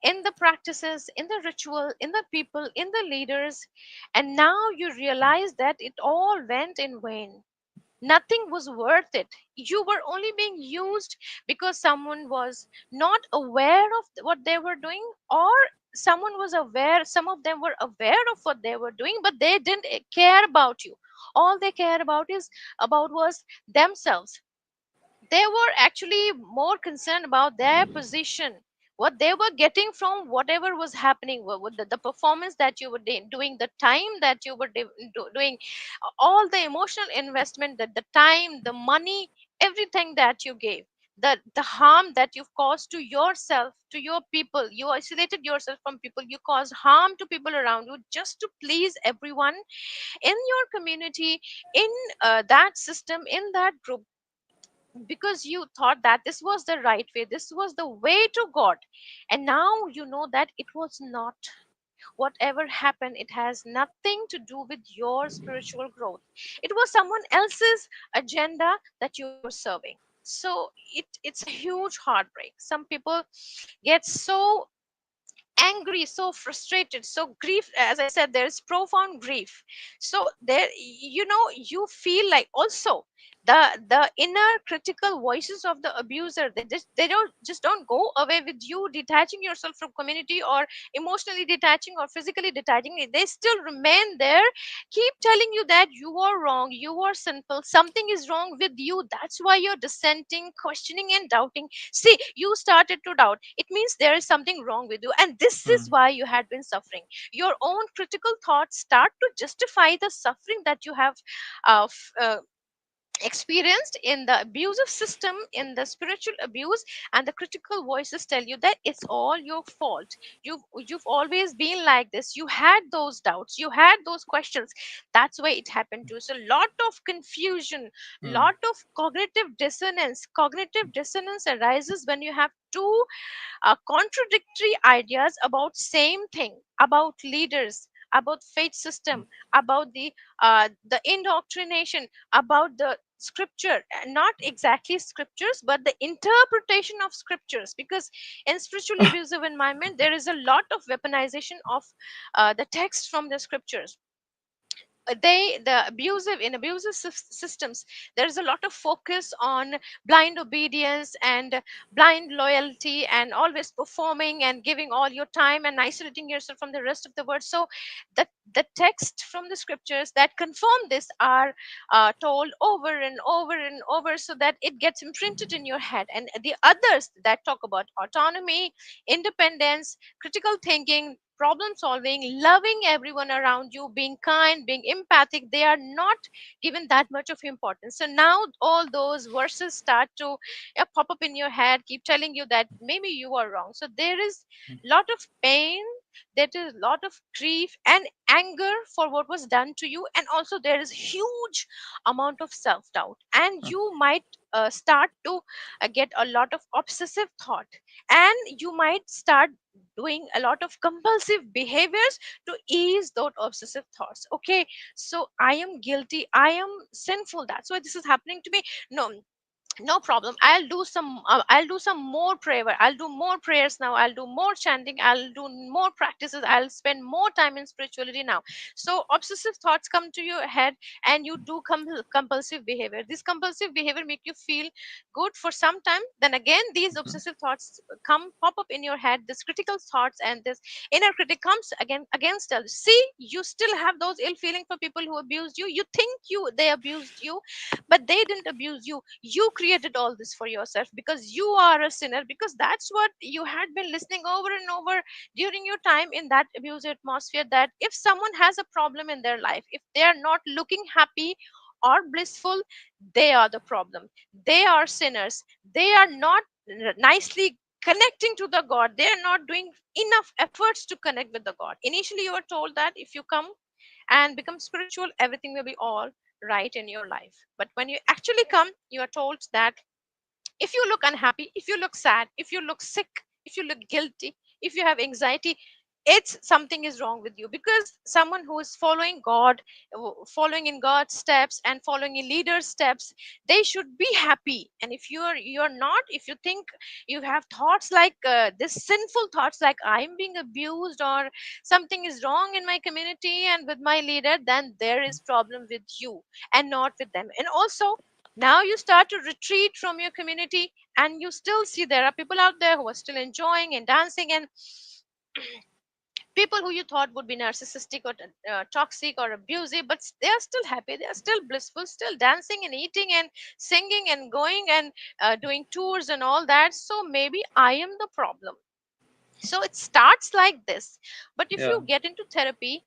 in the practices, in the ritual, in the people, in the leaders, and now you realize that it all went in vain. Nothing was worth it. You were only being used because someone was not aware of what they were doing, or someone was aware, some of them were aware of what they were doing, but they didn't care about you. All they cared about was themselves. They were actually more concerned about their position, what they were getting from whatever was happening, what the performance that you were doing, the time that you were doing, all the emotional investment, the time, the money, everything that you gave, the harm that you've caused to yourself, to your people. You isolated yourself from people, you caused harm to people around you just to please everyone in your community, in that system, in that group, because you thought that this was the right way, this was the way to God. And now you know that it was not. Whatever happened, it has nothing to do with your spiritual growth. It was someone else's agenda that you were serving. So it's a huge heartbreak. Some people get so angry, so frustrated, so grief. As I said, there is profound grief. So there, you feel like also the inner critical voices of the abuser, they don't go away with you detaching yourself from community, or emotionally detaching or physically detaching. They still remain there, keep telling you that you are wrong, you are sinful, something is wrong with you. That's why you're dissenting, questioning, and doubting. See, you started to doubt, it means there is something wrong with you, and this is Mm. why you had been suffering. Your own critical thoughts start to justify the suffering that you have experienced in the abusive system, in the spiritual abuse. And the critical voices tell you that it's all your fault. You've always been like this, you had those doubts, you had those questions, that's why it happened to you. So lot of confusion, Mm. lot of cognitive dissonance arises when you have two contradictory ideas about same thing, about leaders, about faith system, about the indoctrination, about the scripture. Not exactly scriptures, but the interpretation of scriptures, because in spiritually abusive environment there is a lot of weaponization of the text from the scriptures. The abusive in abusive systems, there is a lot of focus on blind obedience and blind loyalty, and always performing and giving all your time and isolating yourself from the rest of the world. So the text from the scriptures that confirm this are told over and over and over, so that it gets imprinted in your head. And the others that talk about autonomy, independence, critical thinking, problem solving, loving everyone around you, being kind, being empathic, they are not given that much of importance. So now all those verses start to pop up in your head, keep telling you that maybe you are wrong. So there is lot of pain, there is a lot of grief and anger for what was done to you, and also there is huge amount of self doubt, and you might start to get a lot of obsessive thought, and you might start doing a lot of compulsive behaviors to ease those obsessive thoughts. Okay, so I am guilty, I am sinful, that's why this is happening to me. No, no problem, I'll do some more prayer, I'll do more prayers now, I'll do more chanting, I'll do more practices, I'll spend more time in spirituality now. So obsessive thoughts come to your head, and you do compulsive behavior. This compulsive behavior make you feel good for some time, then again these Mhm. obsessive thoughts come pop up in your head, this critical thoughts, and this inner critic comes again against us. See, you still have those ill feeling for people who abused you, you think they abused you, but they didn't abuse you, you created all this for yourself, because you are a sinner, because that's what you had been listening over and over during your time in that abusive atmosphere, that if someone has a problem in their life, if they are not looking happy or blissful, they are the problem, they are sinners, they are not nicely connecting to the god, they are not doing enough efforts to connect with the god. Initially you were told that if you come and become spiritual, everything will be all right in your life. But when you actually come, you are told that if you look unhappy, if you look sad, if you look sick, if you look guilty, if you have anxiety, it's something is wrong with you, because someone who is following god, following in god's steps and following in leaders steps, they should be happy. And if you're not, if you think you have thoughts like this sinful thoughts like I'm being abused or something is wrong in my community and with my leader, then there is problem with you and not with them. And also, now you start to retreat from your community, and you still see there are people out there who are still enjoying and dancing, and people who you thought would be narcissistic or toxic or abusive, but they are still happy, they are still blissful, still dancing and eating and singing and going and doing tours and all that. So maybe I am the problem. So it starts like this. But if Yeah. you get into therapy,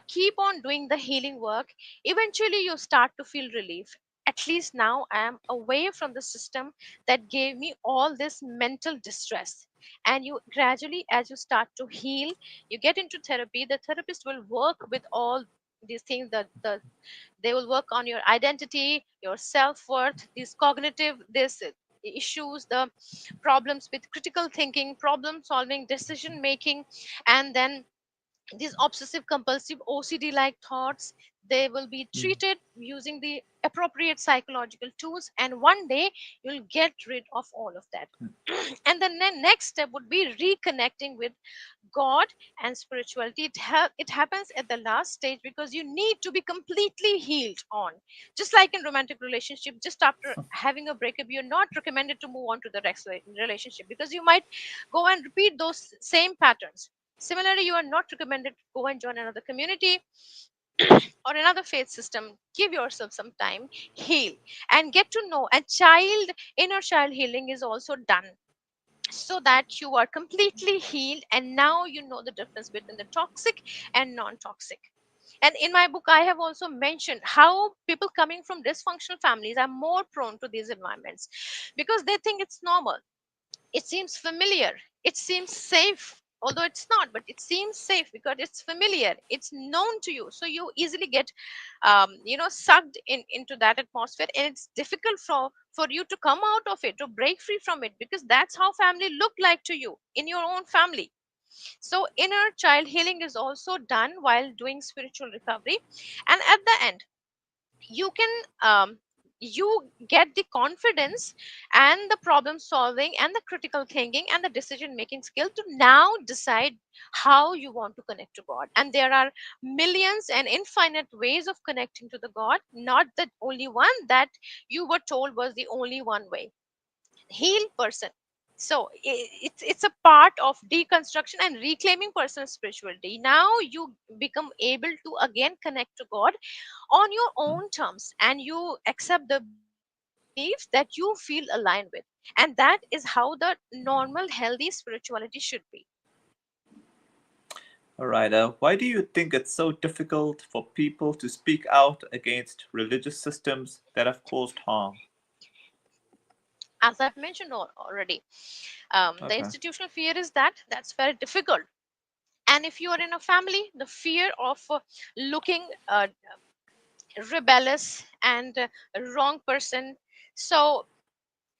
keep on doing the healing work, eventually you start to feel relief. At least now I am away from the system that gave me all this mental distress. And you gradually, as you start to heal, you get into therapy, the therapist will work with all these things, they will work on your identity, your self-worth, these cognitive this issues, the problems with critical thinking, problem solving, decision making, and then these obsessive compulsive OCD like thoughts, they will be Mm. treated using the appropriate psychological tools, and one day you'll get rid of all of that. And then the next step would be reconnecting with God and spirituality, it happens at the last stage, because you need to be completely healed on. Just like in romantic relationship, just after having a breakup, you're not recommended to move on to the next relationship, because you might go and repeat those same patterns. Similarly, you are not recommended to go and join another community or another faith system. Give yourself some time, heal, and get to know. And inner child healing is also done, so that you are completely healed, and now you know the difference between the toxic and non-toxic. And in my book, I have also mentioned how people coming from dysfunctional families are more prone to these environments, because they think it's normal, it seems familiar, it seems safe, although it's not, but it seems safe because it's familiar, it's known to you, so you easily get sucked into that atmosphere, and it's difficult for you to come out of it, to break free from it, because that's how family look like to you in your own family. So inner child healing is also done while doing spiritual recovery. And at the end, you can you get the confidence and the problem solving and the critical thinking and the decision making skill to now decide how you want to connect to God. And there are millions and infinite ways of connecting to the God, not the only one that you were told was the only one way. Heal person. So it's a part of deconstruction and reclaiming personal spirituality. Now you become able to again connect to God on your own terms, and you accept the beliefs that you feel aligned with. And that is how the normal healthy spirituality should be. All right. Why do you think it's so difficult for people to speak out against religious systems that have caused harm? As I've mentioned already, the Okay. institutional fear is that's very difficult. And if you are in a family, the fear of looking rebellious and wrong person. So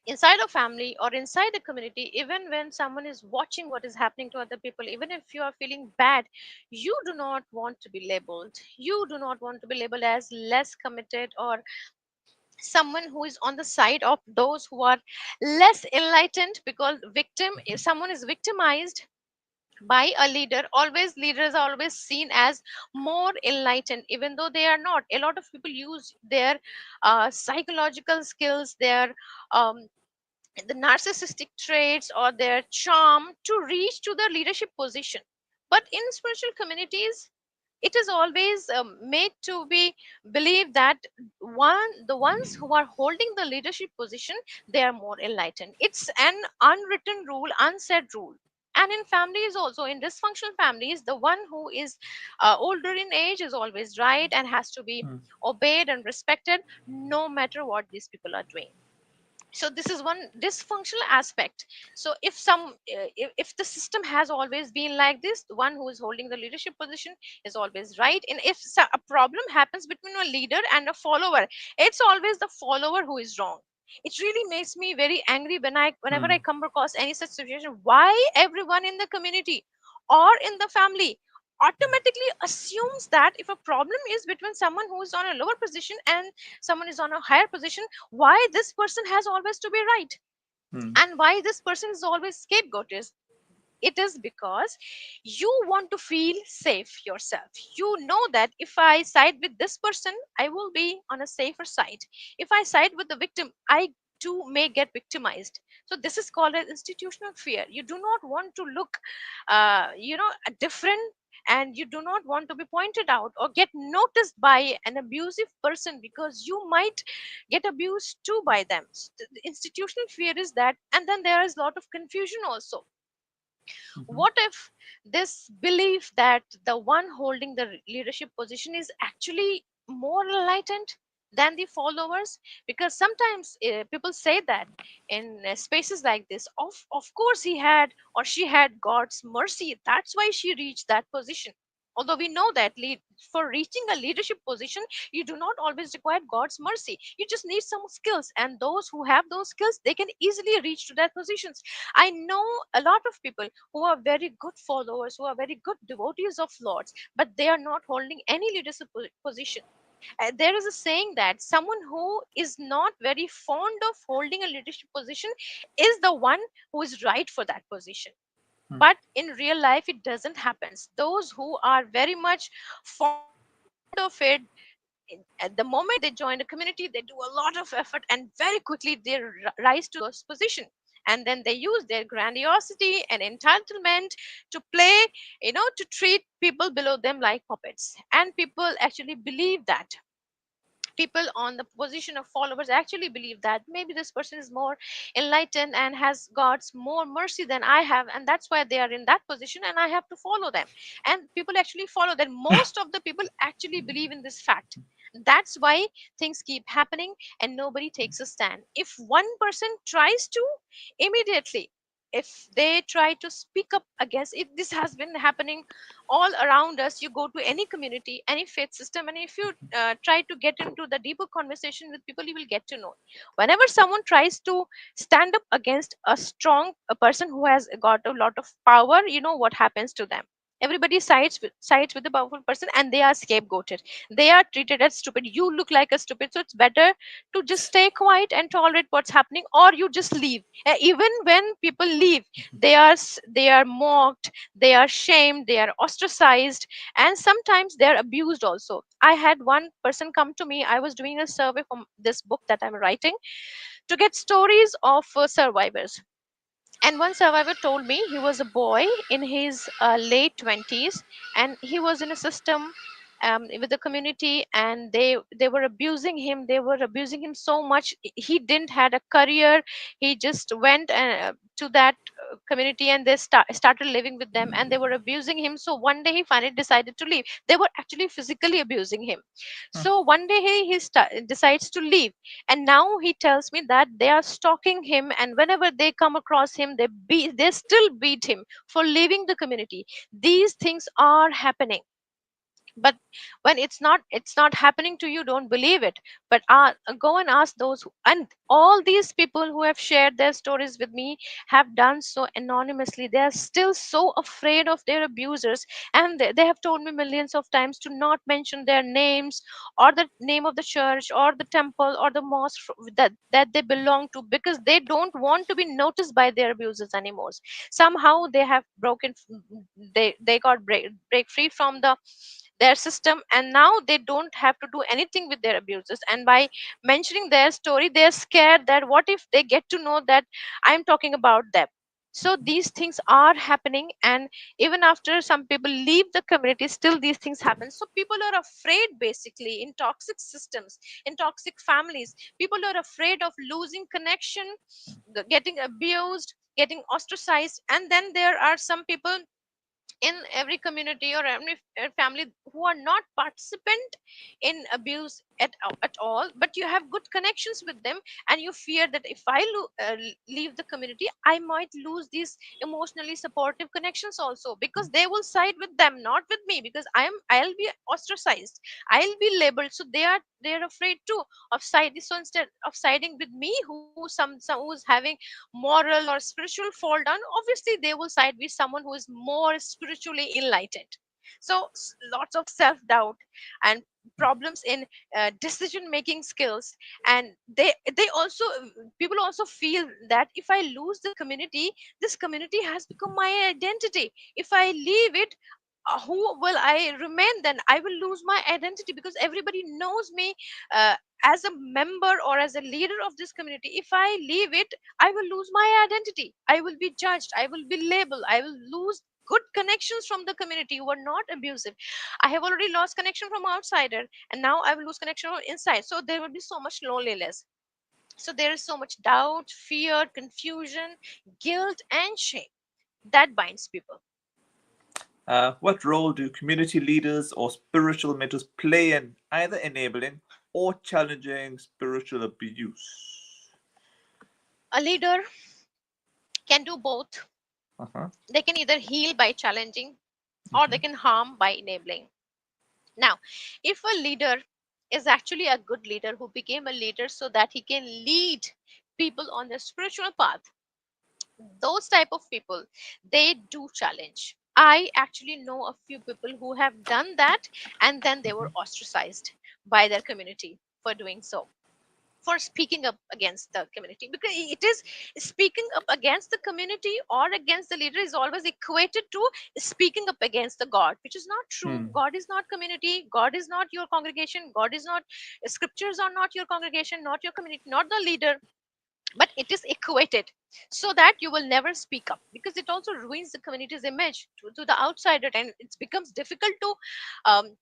inside a family or inside a community, even when someone is watching what is happening to other people, even if you are feeling bad, you do not want to be labeled, you do not want to be labeled as less committed, or someone who is on the side of those who are less enlightened. Because victim, if someone is victimized by a leader, always leaders are always seen as more enlightened, even though they are not. A lot of people use their psychological skills, their um, the narcissistic traits or their charm to reach to the leadership position. But in spiritual communities, it is always made to be believed that the ones who are holding the leadership position, they are more enlightened. It's an unwritten rule, unsaid rule. And in families also, in dysfunctional families, the one who is older in age is always right and has to be Hmm. obeyed and respected, no matter what these people are doing. So this is one dysfunctional aspect. So if the system has always been like this, the one who is holding the leadership position is always right. And if a problem happens between a leader and a follower, it's always the follower who is wrong. It really makes me very angry whenever I Hmm. come across any such situation. Why everyone in the community or in the family automatically assumes that if a problem is between someone who is on a lower position and someone is on a higher position, why this person has always to be right, Hmm. and why this person is always scapegoated. It is because you want to feel safe yourself. You know that if I side with this person, I will be on a safer side. If I side with the victim, I too may get victimized. So this is called an institutional fear. You do not want to look different, and you do not want to be pointed out or get noticed by an abusive person, because you might get abused too by them. The institutional fear is that. And then there is a lot of confusion also. Mhm. What if this belief that the one holding the leadership position is actually more enlightened than the followers? Because sometimes people say that in spaces like this, of course he had or she had God's mercy, that's why she reached that position. Although we know that for reaching a leadership position, you do not always require God's mercy. You just need some skills, and those who have those skills, they can easily reach to that positions. I know a lot of people who are very good followers, who are very good devotees of Lords, but they are not holding any leadership position. There is a saying that someone who is not very fond of holding a leadership position is the one who is right for that position. Hmm. But in real life it doesn't happen. Those who are very much fond of it, at the moment they join the community, they do a lot of effort and very quickly they rise to those position, and then they use their grandiosity and entitlement to play, to treat people below them like puppets, and people actually believe that. People on the position of followers actually believe that maybe this person is more enlightened and has God's more mercy than I have, and that's why they are in that position and I have to follow them. And people actually follow that. Most of the people actually believe in this fact. That's why things keep happening and nobody takes a stand. If one person tries to, immediately, if they try to speak up against it, this has been happening all around us. You go to any community, any faith system, and if you try to get into the deeper conversation with people, you will get to know whenever someone tries to stand up against a person who has got a lot of power, you know what happens to them. Everybody sides with the powerful person and they are scapegoated. They are treated as stupid. You look like a stupid, so it's better to just stay quiet and tolerate what's happening, or you just leave. Even when people leave, they are mocked, they are shamed, they are ostracized, and sometimes they are abused also. I had one person come to me. I was doing a survey from this book that I'm writing to get stories of survivors, and one survivor told me he was a boy in his late 20s, and he was in a system with the community, and they were abusing him. They were abusing him so much. He didn't had a career. He just went to that community, and they started living with them, and they were abusing him. So one day he finally decided to leave. They were actually physically abusing him. Hmm. So one day he decides to leave, and now he tells me that they are stalking him, and whenever they come across him, they still beat him for leaving the community. These things are happening. But when it's not happening to you, don't believe it. But go and ask those and all these people who have shared their stories with me have done so anonymously. They are still so afraid of their abusers, and they have told me millions of times to not mention their names, or the name of the church or the temple or the mosque that they belong to, because they don't want to be noticed by their abusers anymore. Somehow they have they got break free from their system, and now they don't have to do anything with their abusers. And by mentioning their story, they're scared that what if they get to know that I'm talking about them. So these things are happening, and even after some people leave the community, still these things happen. So people are afraid, basically, in toxic systems, in toxic families. People are afraid of losing connection, getting abused, getting ostracized. And then there are some people in every community or every family who are not participant in abuse at all, but you have good connections with them, and you fear that if I leave the community, I might lose these emotionally supportive connections also, because they will side with them, not with me, because I'll be ostracized, I'll be labeled. So they're afraid too of siding. So instead of siding with me, who some who's having moral or spiritual fall down, obviously they will side with someone who is more spiritually enlightened. So lots of self doubt and problems in decision making skills. And they also, people also feel that if I lose the community, this community has become my identity. If I leave it, who will I remain? Then I will lose my identity, because everybody knows me uh, as a member or as a leader of this community. If I leave it, I will lose my identity. I will be judged. I will be labeled. I will lose good connections from the community who are not abusive. I have already lost connection from outsider, and now I will lose connection from inside. So there will be so much loneliness. So there is so much doubt, fear, confusion, guilt, and shame that binds people. What role do community leaders or spiritual mentors play in either enabling or challenging spiritual abuse? A leader can do both. Uh-huh. They can either heal by challenging, or they Mhm. can harm by enabling. Now, if a leader is actually a good leader who became a leader so that he can lead people on their spiritual path, those type of people, they do challenge. I actually know a few people who have done that, and then they were ostracized by their community for doing so. for speaking up against the community, because it is speaking up against the community or against the leader is always equated to speaking up against the God, which is not true. Hmm. God is not community, God is not your congregation, God is not, scriptures are not your congregation, not your community, not the leader, but it is equated so that you will never speak up, because it also ruins the community's image to the outsider, and it becomes difficult to um,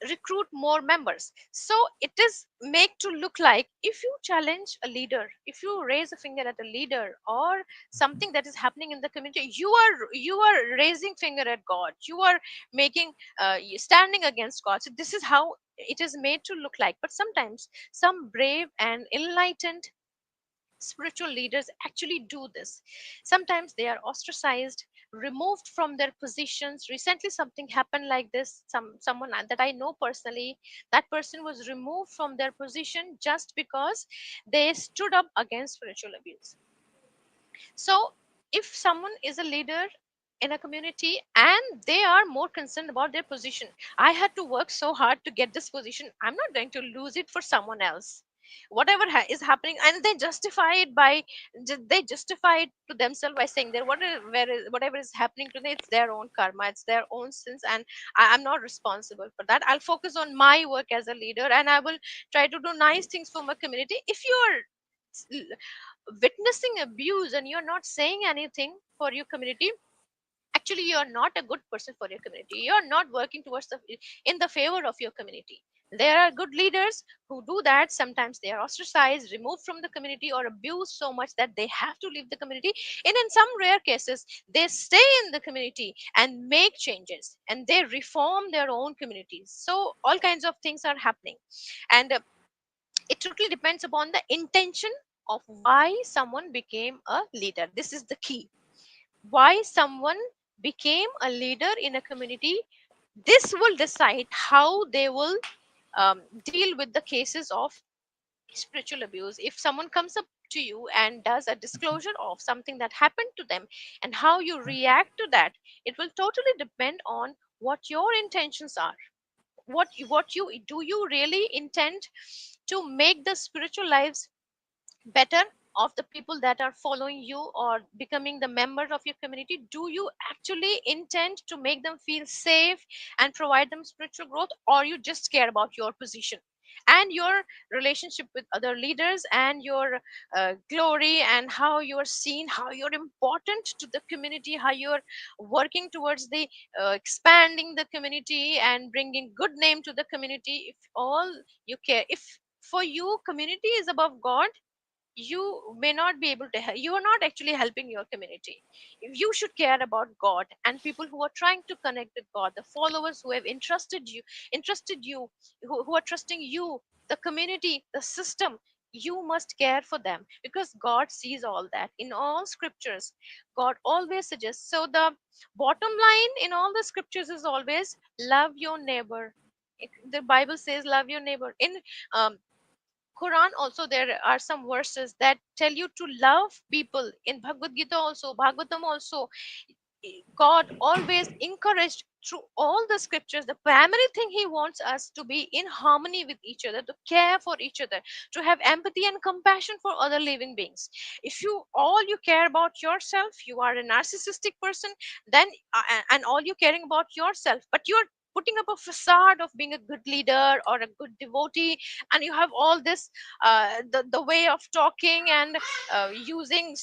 recruit more members. So it is make to look like, if you challenge a leader, if you raise a finger at a leader or something that is happening in the community, you are raising finger at God, you are making standing against God. So this is how it is made to look like. But sometimes some brave and enlightened spiritual leaders actually do this. Sometimes they are ostracized, removed from their positions. Recently something happened like this. Someone that I know personally, that person was removed from their position just because they stood up against spiritual abuse. So if someone is a leader in a community and they are more concerned about their position, I had to work so hard to get this position, I'm not going to lose it for someone else. Whatever is happening, and they justify it by, they justify it to themselves by saying that whatever is happening today, it's their own karma, it's their own sins, and I'm not responsible for that. I'll focus on my work as a leader, and I will try to do nice things for my community. If you're witnessing abuse and you're not saying anything for your community, actually you're not a good person for your community, you're not working towards the in the favor of your community. There are good leaders who do that. Sometimes they are ostracized, removed from the community, or abused so much that they have to leave the community. And in some rare cases, they stay in the community and make changes and they reform their own communities. So all kinds of things are happening. And it totally depends upon the intention of why someone became a leader. This is the key. Why someone became a leader in a community, this will decide how they will deal with the cases of spiritual abuse. If someone comes up to you and does a disclosure of something that happened to them, and how you react to that, it will totally depend on what your intentions are. What you do, you really intend to make the spiritual lives better of the people that are following you or becoming the member of your community? Do you actually intend to make them feel safe and provide them spiritual growth, or you just care about your position and your relationship with other leaders and your glory, and how you're seen, how you're important to the community, how you're working towards the expanding the community and bringing good name to the community? If all you care, if for you community is above God, you may not be able to help, you are not actually helping your community. If you should care about God and people who are trying to connect with God, the followers who have entrusted you, who are trusting you, the community, the system, you must care for them, because God sees all that in all scriptures. God always suggests. So the bottom line in all the scriptures is always love your neighbor. The Bible says love your neighbor. In um, Quran also there are some verses that tell you to love people. In Bhagavad Gita also, Bhagavatam also, God always encouraged through all the scriptures, the primary thing he wants us to be in harmony with each other, to care for each other, to have empathy and compassion for other living beings. If you care about yourself, you are a narcissistic person, then and all you caring about yourself, but you're putting up a facade of being a good leader or a good devotee, and you have all this the way of talking and using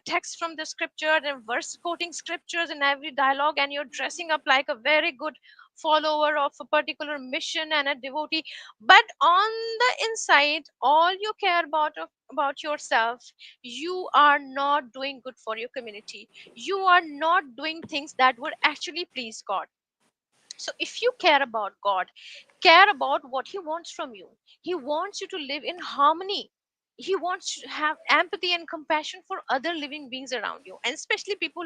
text from the scripture and verse quoting scriptures in every dialogue, and you're dressing up like a very good follower of a particular mission and a devotee, but on the inside all you care about yourself, you are not doing good for your community, you are not doing things that would actually please God. So if you care about God, care about what he wants from you. He wants you to live in harmony. He wants you to have empathy and compassion for other living beings around you, and especially people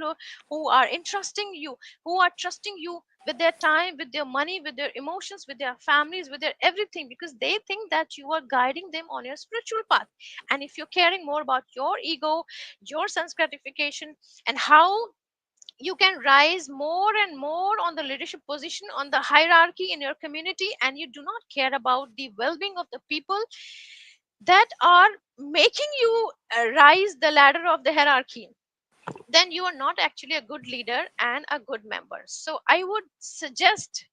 who are entrusting you, who are trusting you with their time, with their money, with their emotions, with their families, with their everything, because they think that you are guiding them on your spiritual path. And if you're caring more about your ego, your sense gratification, and how you can rise more and more on the leadership position on the hierarchy in your community, and you do not care about the well-being of the people, that are making you rise the ladder of the hierarchy, then you are not actually a good leader and a good member. So I would suggest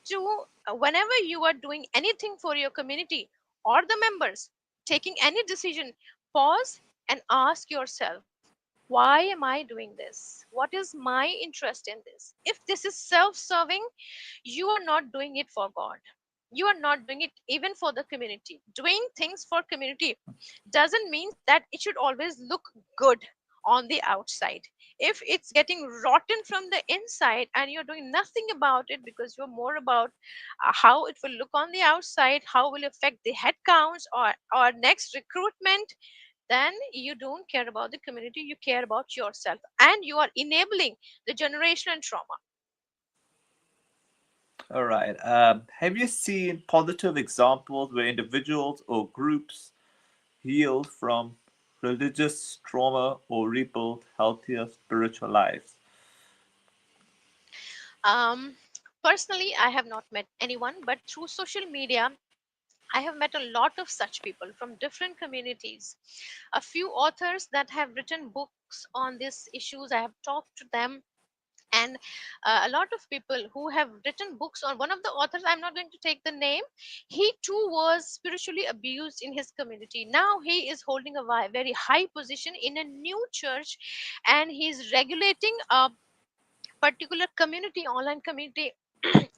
to, whenever you are doing anything for your community or the members, taking any decision, pause and ask yourself, why am I doing this? What is my interest in this? If this is self serving, you are not doing it for God. You are not doing it even for the community. Doing things for community doesn't mean that it should always look good on the outside. If it's getting rotten from the inside and you're doing nothing about it because you're more about how it will look on the outside, how will affect the head counts or next recruitment, then you don't care about the community, you care about yourself, and you are enabling the generational trauma. All right. Have you seen positive examples where individuals or groups healed from religious trauma or rebuilt healthier spiritual lives? um, Personally, I have not met anyone, but through social media I have met a lot of such people from different communities. A few authors that have written books on these issues, I have talked to them. And a lot of people who have written books on, one of the authors, I'm not going to take the name, he too was spiritually abused in his community. Now he is holding a very high position in a new church, and he's regulating a particular community, online community, and,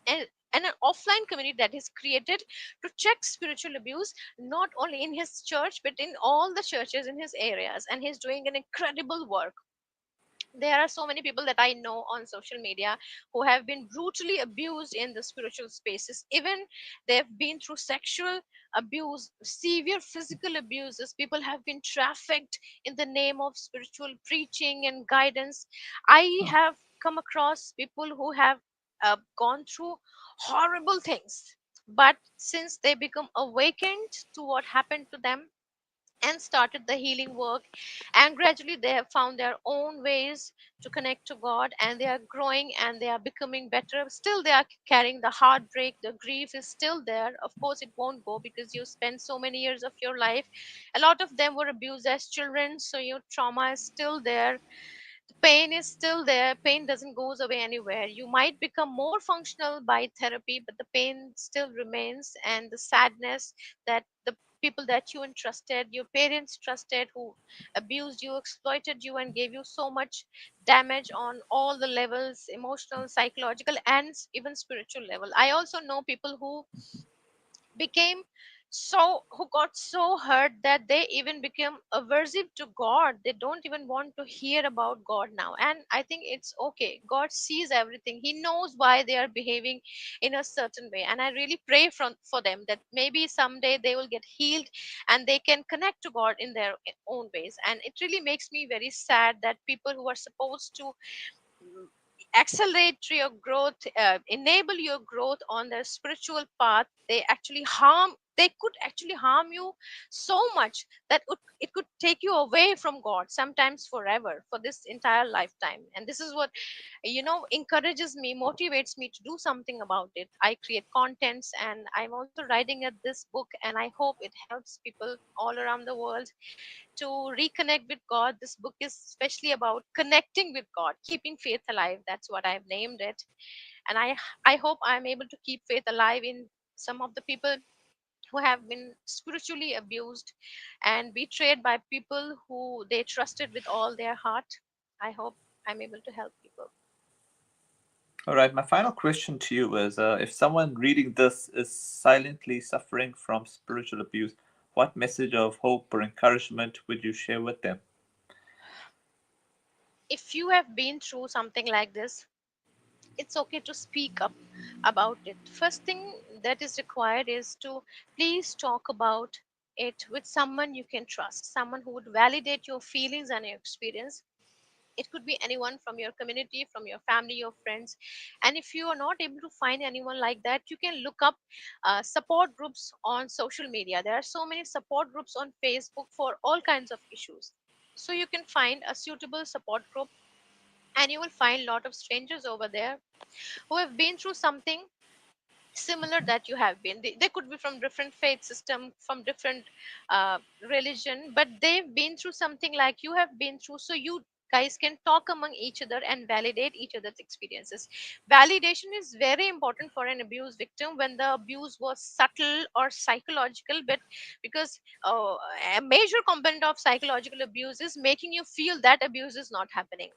and an offline community that is created to check spiritual abuse, not only in his church but in all the churches in his areas. And he's doing an incredible work. There are so many people that I know on social media who have been brutally abused in the spiritual spaces. Even they've been through sexual abuse, severe physical abuses. People have been trafficked in the name of spiritual preaching and guidance. I have come across people who have gone through horrible things. But since they become awakened to what happened to them and started the healing work, and gradually they have found their own ways to connect to God, and they are growing and they are becoming better. Still they are carrying the heartbreak, the grief is still there. Of course it won't go because you spend so many years of your life. A lot of them were abused as children, so your trauma is still there. The pain is still there. Pain doesn't goes away anywhere. You might become more functional by therapy, but the pain still remains, and the sadness that the people that you entrusted, your parents trusted, who abused you, exploited you, and gave you so much damage on all the levels, emotional, psychological, and even spiritual level. I also know people who became who got so hurt that they even became aversive to God. They don't even want to hear about God now. And I think it's okay. God sees everything. He knows why they are behaving in a certain way. And I really pray for them that maybe someday they will get healed and they can connect to God in their own ways. And it really makes me very sad that people who are supposed to accelerate your growth, enable your growth on the spiritual path, they could actually harm you so much that it could take you away from God, sometimes forever, for this entire lifetime. And this is what, encourages me, motivates me to do something about it. I create contents, and I'm also writing at this book, and I hope it helps people all around the world to reconnect with God. This book is especially about connecting with God, keeping faith alive. That's what I've named it. And I hope I'm able to keep faith alive in some of the people who have been spiritually abused and betrayed by people who they trusted with all their heart. I hope I'm able to help people. All right. My final question to you is if someone reading this is silently suffering from spiritual abuse, what message of hope or encouragement would you share with them? If you have been through something like this, it's okay to speak up about it. First thing that is required is to please talk about it with someone you can trust, someone who would validate your feelings and your experience. It could be anyone from your community, from your family, your friends. And if you are not able to find anyone like that, you can look up support groups on social media. There are so many support groups on Facebook for all kinds of issues. So you can find a suitable support group, and you will find a lot of strangers over there who have been through something similar that you have been. They could be from different faith system, from different uh, religion, but they've been through something like you have been through, so you guys can talk among each other and validate each other's experiences. Validation is very important for an abuse victim when the abuse was subtle or psychological, but because a major component of psychological abuse is making you feel that abuse is not happening.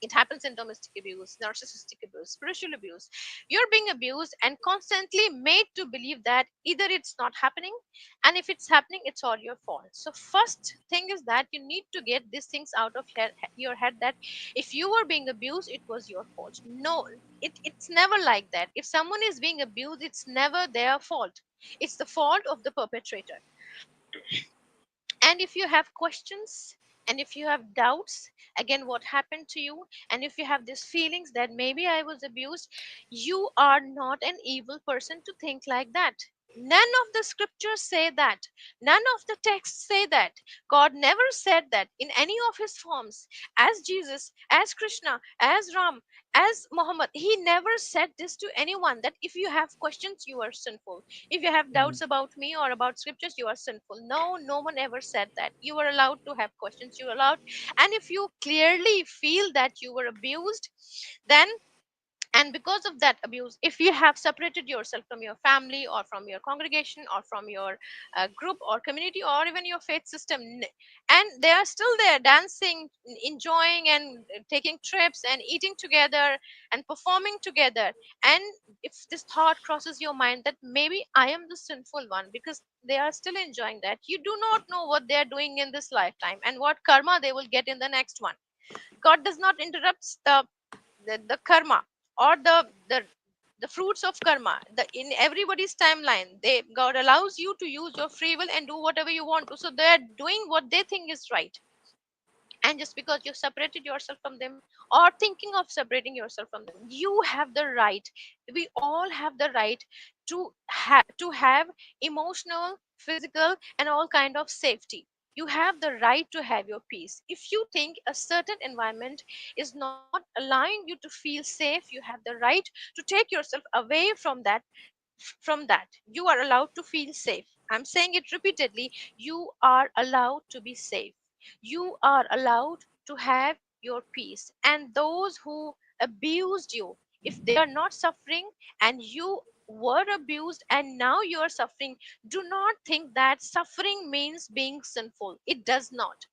It happens in domestic abuse, narcissistic abuse, spiritual abuse. You're being abused and constantly made to believe that either it's not happening, and if it's happening, it's all your fault. So, first thing is that you need to get these things out of your head that if you were being abused, it was your fault. No, it's never like that. If someone is being abused, it's never their fault. It's the fault of the perpetrator. And if you have questions, and if you have doubts, again, what happened to you, and if you have these feelings that maybe I was abused, you are not an evil person to think like that. None of the scriptures say that. None of the texts say that. God never said that in any of his forms. As Jesus, as Krishna, as Ram, as Muhammad, he never said this to anyone that if you have questions, you are sinful. If you have Mm. doubts about me or about scriptures, you are sinful. No, no one ever said that. You are allowed to have questions. You are allowed. And if you clearly feel that you were abused, then, and because of that abuse, if you have separated yourself from your family or from your congregation or from your group or community or even your faith system, and they are still there dancing, enjoying, and taking trips and eating together and performing together, and if this thought crosses your mind that maybe I am the sinful one because they are still enjoying that, you do not know what they are doing in this lifetime and what karma they will get in the next one. God does not interrupt the karma or the fruits of karma. The in everybody's timeline, they God allows you to use your free will and do whatever you want to. So they're doing what they think is right, and just because you separated yourself from them or thinking of separating yourself from them, you have the right, we all have the right to have emotional, physical, and all kind of safety. You have the right to have your peace. If you think a certain environment is not allowing you to feel safe, you have the right to take yourself away from that. You are allowed to feel safe. I'm saying it repeatedly. You are allowed to be safe. You are allowed to have your peace. And those who abused you, if they are not suffering and you were abused and now you are suffering, do not think that suffering means being sinful. It does not.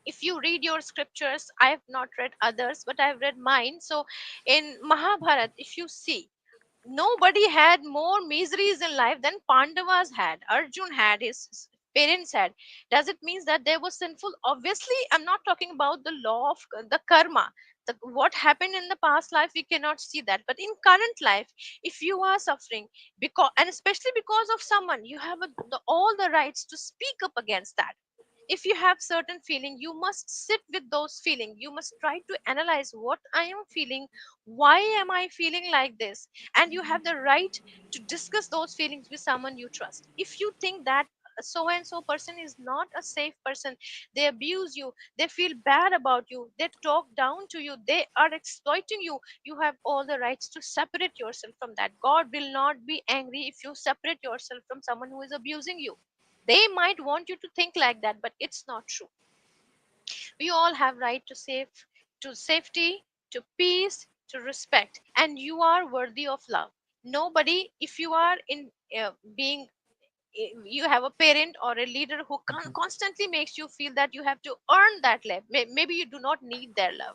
If you read your scriptures, I have not read others, but I've read mine. So in Mahabharat, if you see, nobody had more miseries in life than Pandavas had, Arjun had, his parents had. Does it mean that they were sinful? Obviously, I'm not talking about the law of the karma. What happened in the past life, we cannot see that. But in current life, if you are suffering, because and especially because of someone, you have all the rights to speak up against that. If you have certain feeling, you must sit with those feeling. You must try to analyze what I am feeling, why am I feeling like this, and you have the right to discuss those feelings with someone you trust. If you think that so and so person is not a safe person, they abuse you, they feel bad about you, they talk down to you, they are exploiting you, you have all the rights to separate yourself from that. God will not be angry if you separate yourself from someone who is abusing you. They might want you to think like that, but it's not true. We all have right to safety, to peace, to respect, and you are worthy of love. Nobody, if you are in being you have a parent or a leader who constantly makes you feel that you have to earn that love, maybe you do not need their love.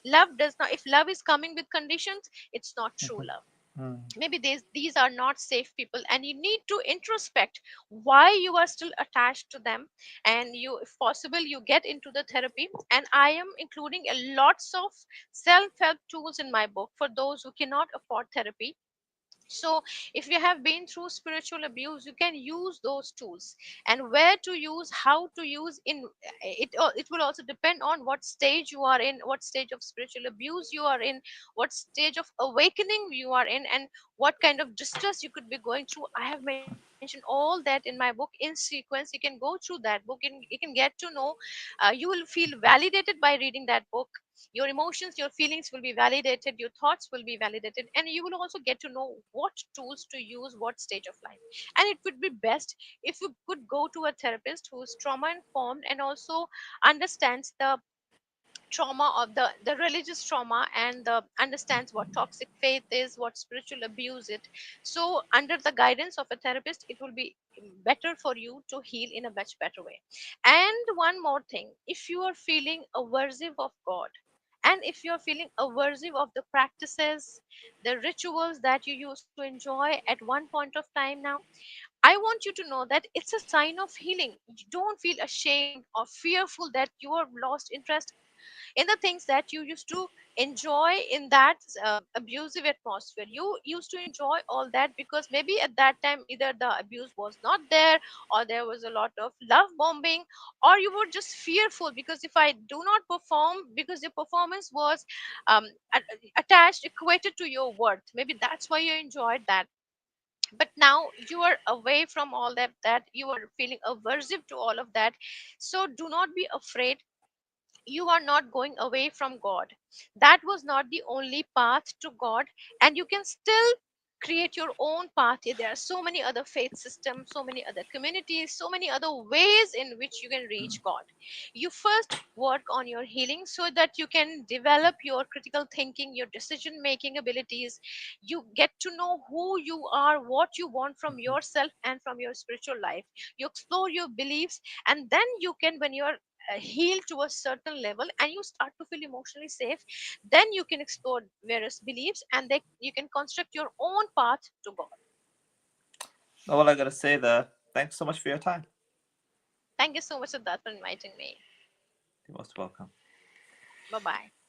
Love does not, if love is coming with conditions, it's not true love. Mm. Maybe these are not safe people, and you need to introspect why you are still attached to them. And you, if possible, you get into the therapy, and I am including a lots of self-help tools in my book for those who cannot afford therapy. So if you have been through spiritual abuse, you can use those tools, and where to use, how to use, in it will also depend on what stage you are in, what stage of spiritual abuse you are in, what stage of awakening you are in, and what kind of distress you could be going through. I have mentioned all that in my book in sequence. You can go through that book and you can get to know. You will feel validated by reading that book. Your emotions, your feelings will be validated, your thoughts will be validated, and you will also get to know what tools to use, what stage of life. And it would be best if you could go to a therapist who is trauma informed and also understands the trauma of the religious trauma, and the understands what toxic faith is, what spiritual abuse it. So under the guidance of a therapist, it will be better for you to heal in a much better way. And one more thing, if you are feeling aversive of God, and if you're feeling aversive of the practices, the rituals that you used to enjoy at one point of time now, I want you to know that it's a sign of healing. You don't feel ashamed or fearful that you have lost interest in the things that you used to enjoy in that abusive atmosphere. You used to enjoy all that because maybe at that time either the abuse was not there, or there was a lot of love bombing, or you were just fearful because if I do not perform, because your performance was um, attached, equated to your worth, maybe that's why you enjoyed that. But now you are away from all that, that you are feeling aversive to all of that. So do not be afraid. You are not going away from God. That was not the only path to God, and you can still create your own path. There are so many other faith systems, so many other communities, so many other ways in which you can reach God. You first work on your healing so that you can develop your critical thinking, your decision making abilities. You get to know who you are, what you want from yourself and from your spiritual life. You explore your beliefs, and then you can, when you're heal to a certain level and you start to feel emotionally safe, then you can explore various beliefs, and they, you can construct your own path to God. All I gotta say there. Thanks so much for your time. Thank you so much, Siddharth, for inviting me. You're most welcome. Bye bye.